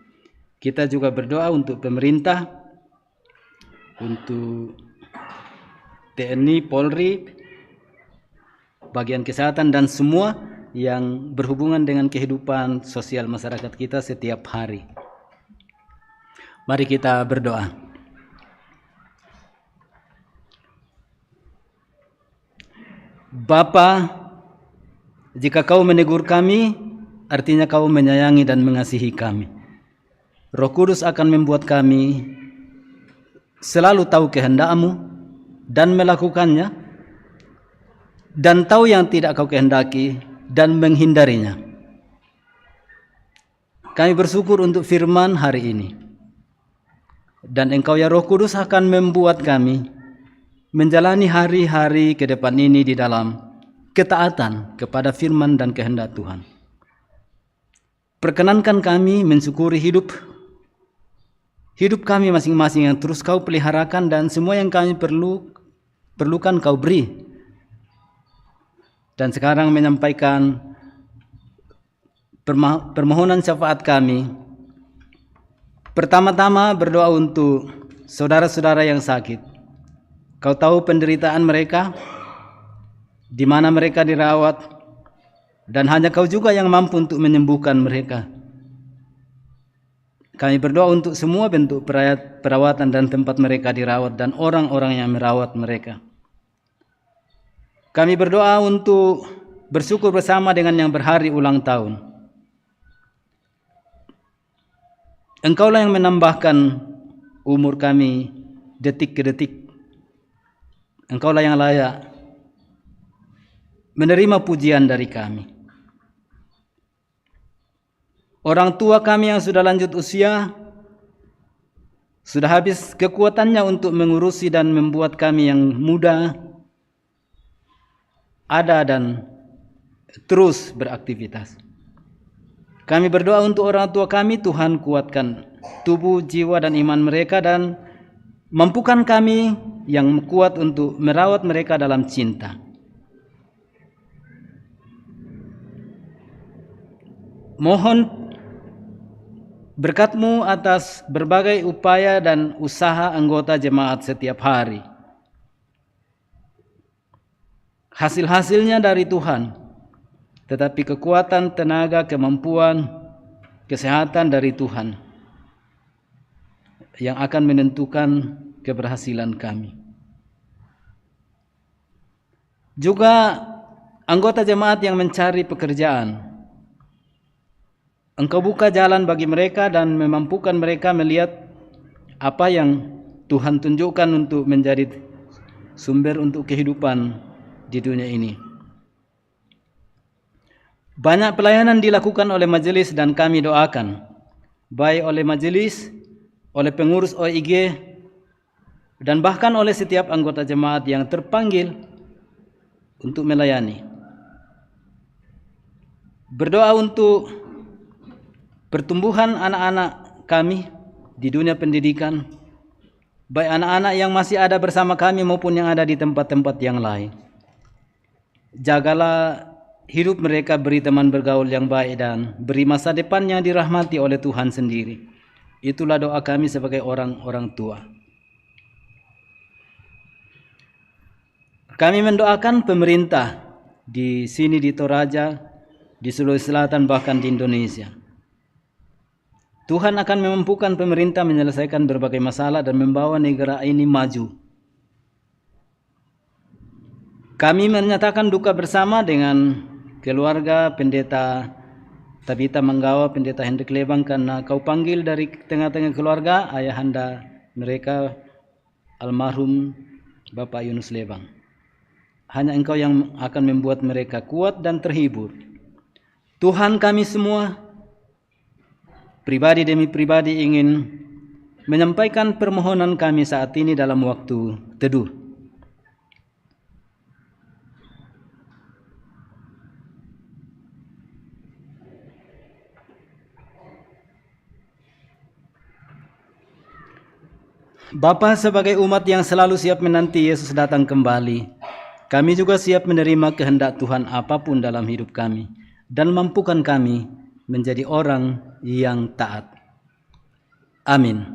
Kita juga berdoa untuk pemerintah, untuk TNI, Polri, bagian kesehatan dan semua yang berhubungan dengan kehidupan sosial masyarakat kita setiap hari. Mari kita berdoa. Bapa, jika Kau menegur kami, artinya Kau menyayangi dan mengasihi kami. Roh Kudus akan membuat kami selalu tahu kehendak-Mu dan melakukannya, dan tahu yang tidak Kau kehendaki dan menghindarinya. Kami bersyukur untuk firman hari ini, dan Engkau ya Roh Kudus akan membuat kami menjalani hari-hari ke depan ini di dalam ketaatan kepada firman dan kehendak Tuhan. Perkenankan kami mensyukuri hidup kami masing-masing yang terus Kau peliharakan, dan semua yang kami perlukan Kau beri. Dan sekarang menyampaikan permohonan syafaat kami. Pertama-tama berdoa untuk saudara-saudara yang sakit. Kau tahu penderitaan mereka, di mana mereka dirawat, dan hanya Kau juga yang mampu untuk menyembuhkan mereka. Kami berdoa untuk semua bentuk perawatan dan tempat mereka dirawat dan orang-orang yang merawat mereka. Kami berdoa untuk bersyukur bersama dengan yang berhari ulang tahun. Engkaulah yang menambahkan umur kami detik ke detik. Engkaulah yang layak menerima pujian dari kami. Orang tua kami yang sudah lanjut usia, sudah habis kekuatannya untuk mengurusi dan membuat kami yang muda ada dan terus beraktivitas. Kami berdoa untuk orang tua kami, Tuhan kuatkan tubuh, jiwa, dan iman mereka, dan mampukan kami yang kuat untuk merawat mereka dalam cinta. Mohon berkat-Mu atas berbagai upaya dan usaha anggota jemaat setiap hari. Hasil-hasilnya dari Tuhan, tetapi kekuatan, tenaga, kemampuan, kesehatan dari Tuhan yang akan menentukan keberhasilan kami. Juga anggota jemaat yang mencari pekerjaan, Engkau buka jalan bagi mereka dan memampukan mereka melihat apa yang Tuhan tunjukkan untuk menjadi sumber untuk kehidupan di dunia ini. Banyak pelayanan dilakukan oleh majelis dan kami doakan, baik oleh majelis, oleh pengurus OIG, dan bahkan oleh setiap anggota jemaat yang terpanggil untuk melayani. Berdoa untuk pertumbuhan anak-anak kami di dunia pendidikan, baik anak-anak yang masih ada bersama kami maupun yang ada di tempat-tempat yang lain. Jagalah hidup mereka, beri teman bergaul yang baik, dan beri masa depan yang dirahmati oleh Tuhan sendiri. Itulah doa kami sebagai orang-orang tua. Kami mendoakan pemerintah di sini di Toraja, di Sulawesi Selatan, bahkan di Indonesia. Tuhan akan memampukan pemerintah menyelesaikan berbagai masalah dan membawa negara ini maju. Kami menyatakan duka bersama dengan keluarga Pendeta Tabita Manggawa, Pendeta Hendrik Lebang, karena kau panggil dari tengah-tengah keluarga ayahanda mereka almarhum Bapak Yunus Lebang. Hanya Engkau yang akan membuat mereka kuat dan terhibur. Tuhan, kami semua pribadi demi pribadi ingin menyampaikan permohonan kami saat ini dalam waktu teduh. Bapa, sebagai umat yang selalu siap menanti Yesus datang kembali, kami juga siap menerima kehendak Tuhan apapun dalam hidup kami dan mampukan kami menjadi orang yang taat. Amin.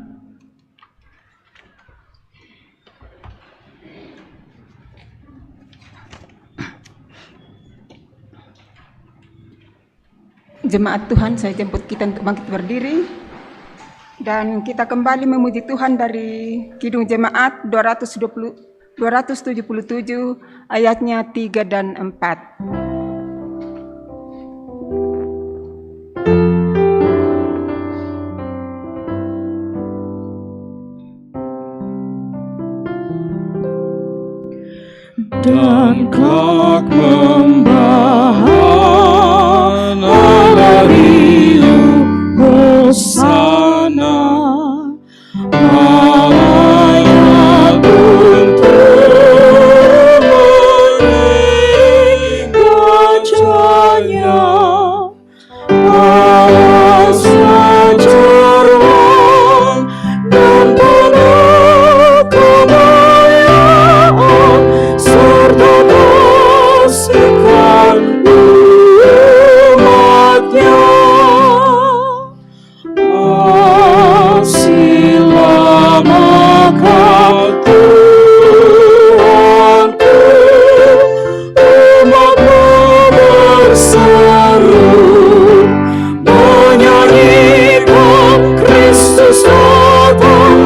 Jemaat Tuhan, saya jemput kita untuk bangkit berdiri. Dan kita kembali memuji Tuhan dari Kidung Jemaat 277 ayatnya 3 dan 4. Dan kelak membahana dari Hosana, malaikat untuk mengiring gajahnya, alas sejarah dan penuh kemuliaan serta kasihkan umatnya. Masihlah maka Tuhanku, umatmu berseru, menyanyikan Kristus datang.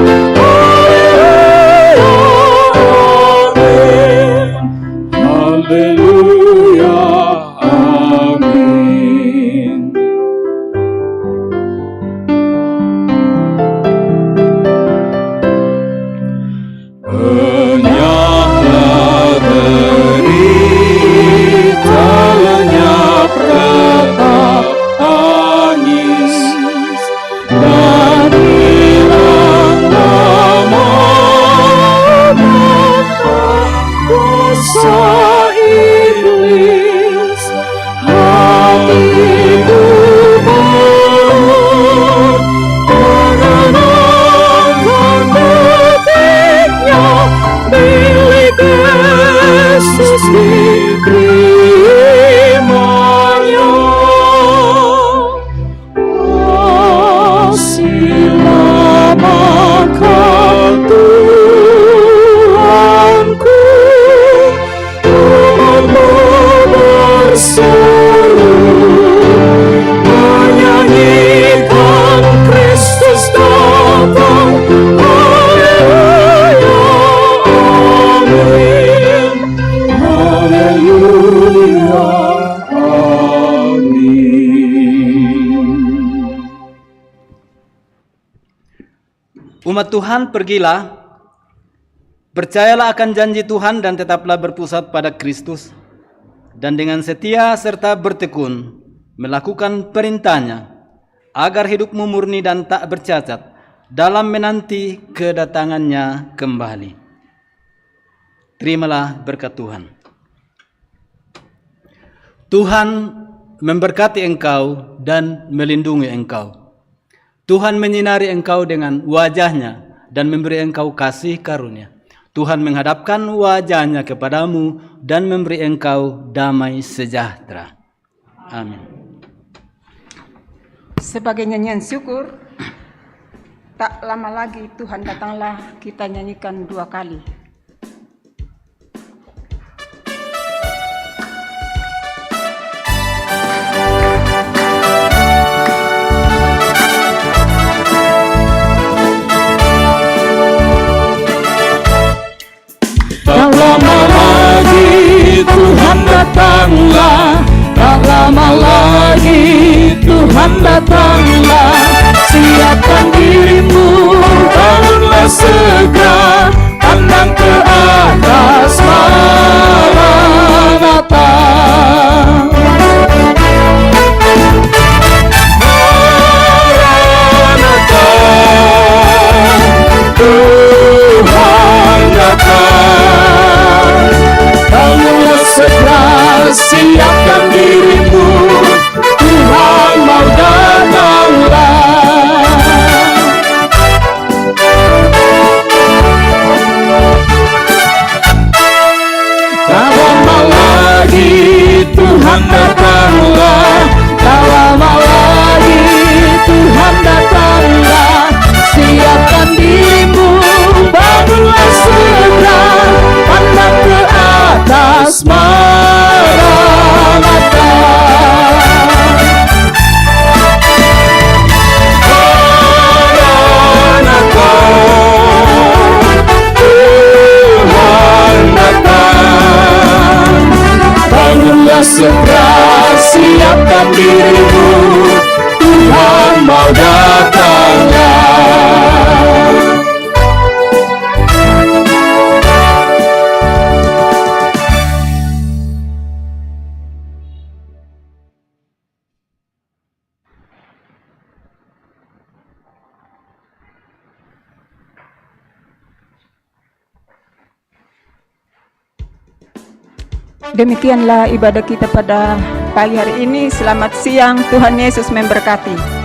Haleluya, amin. Haleluya, amin. Lenyaplah derita, lenyap rata tangis, dan hilanglah malapetaka kuasa iblis. Hatiku berhut mengenangkan detiknya milik Yesus diterimanya. Masihlah maka Tuhanku, umatmu berseru, menyanyikan Kristus datang. Haleluya, amin. Haleluya, amin. Umat Tuhan, pergilah, percayalah akan janji Tuhan dan tetaplah berpusat pada Kristus, dan dengan setia serta bertekun melakukan perintahnya, agar hidupmu murni dan tak bercacat dalam menanti kedatangannya kembali. Terimalah berkat Tuhan. Tuhan memberkati engkau dan melindungi engkau. Tuhan menyinari engkau dengan wajahnya dan memberi engkau kasih karunia. Tuhan menghadapkan wajahnya kepadamu dan memberi engkau damai sejahtera. Amin. Sebagai nyanyian syukur, tak lama lagi Tuhan datanglah, kita nyanyikan 2 kali. Tak lama lagi Tuhan datanglah, tak lama lama lagi Tuhan datanglah, siapkan dirimu, bangunlah segera, pandang ke atas, Maranatha. Maranatha, Tuhan datang. Bangunlah segera, siapkan dirimu, Tuhan mau datanglah. Tak lama lagi Tuhan datanglah, tak lama lagi Tuhan datanglah. Siapkan dirimu, bangunlah segera, pandang ke atas, Maranatha. Maranatha, Tuhan datang. Bangunlah segera, siapkan dirimu, Tuhan mau datanglah. Demikianlah ibadah kita pada pagi hari ini. Selamat siang, Tuhan Yesus memberkati.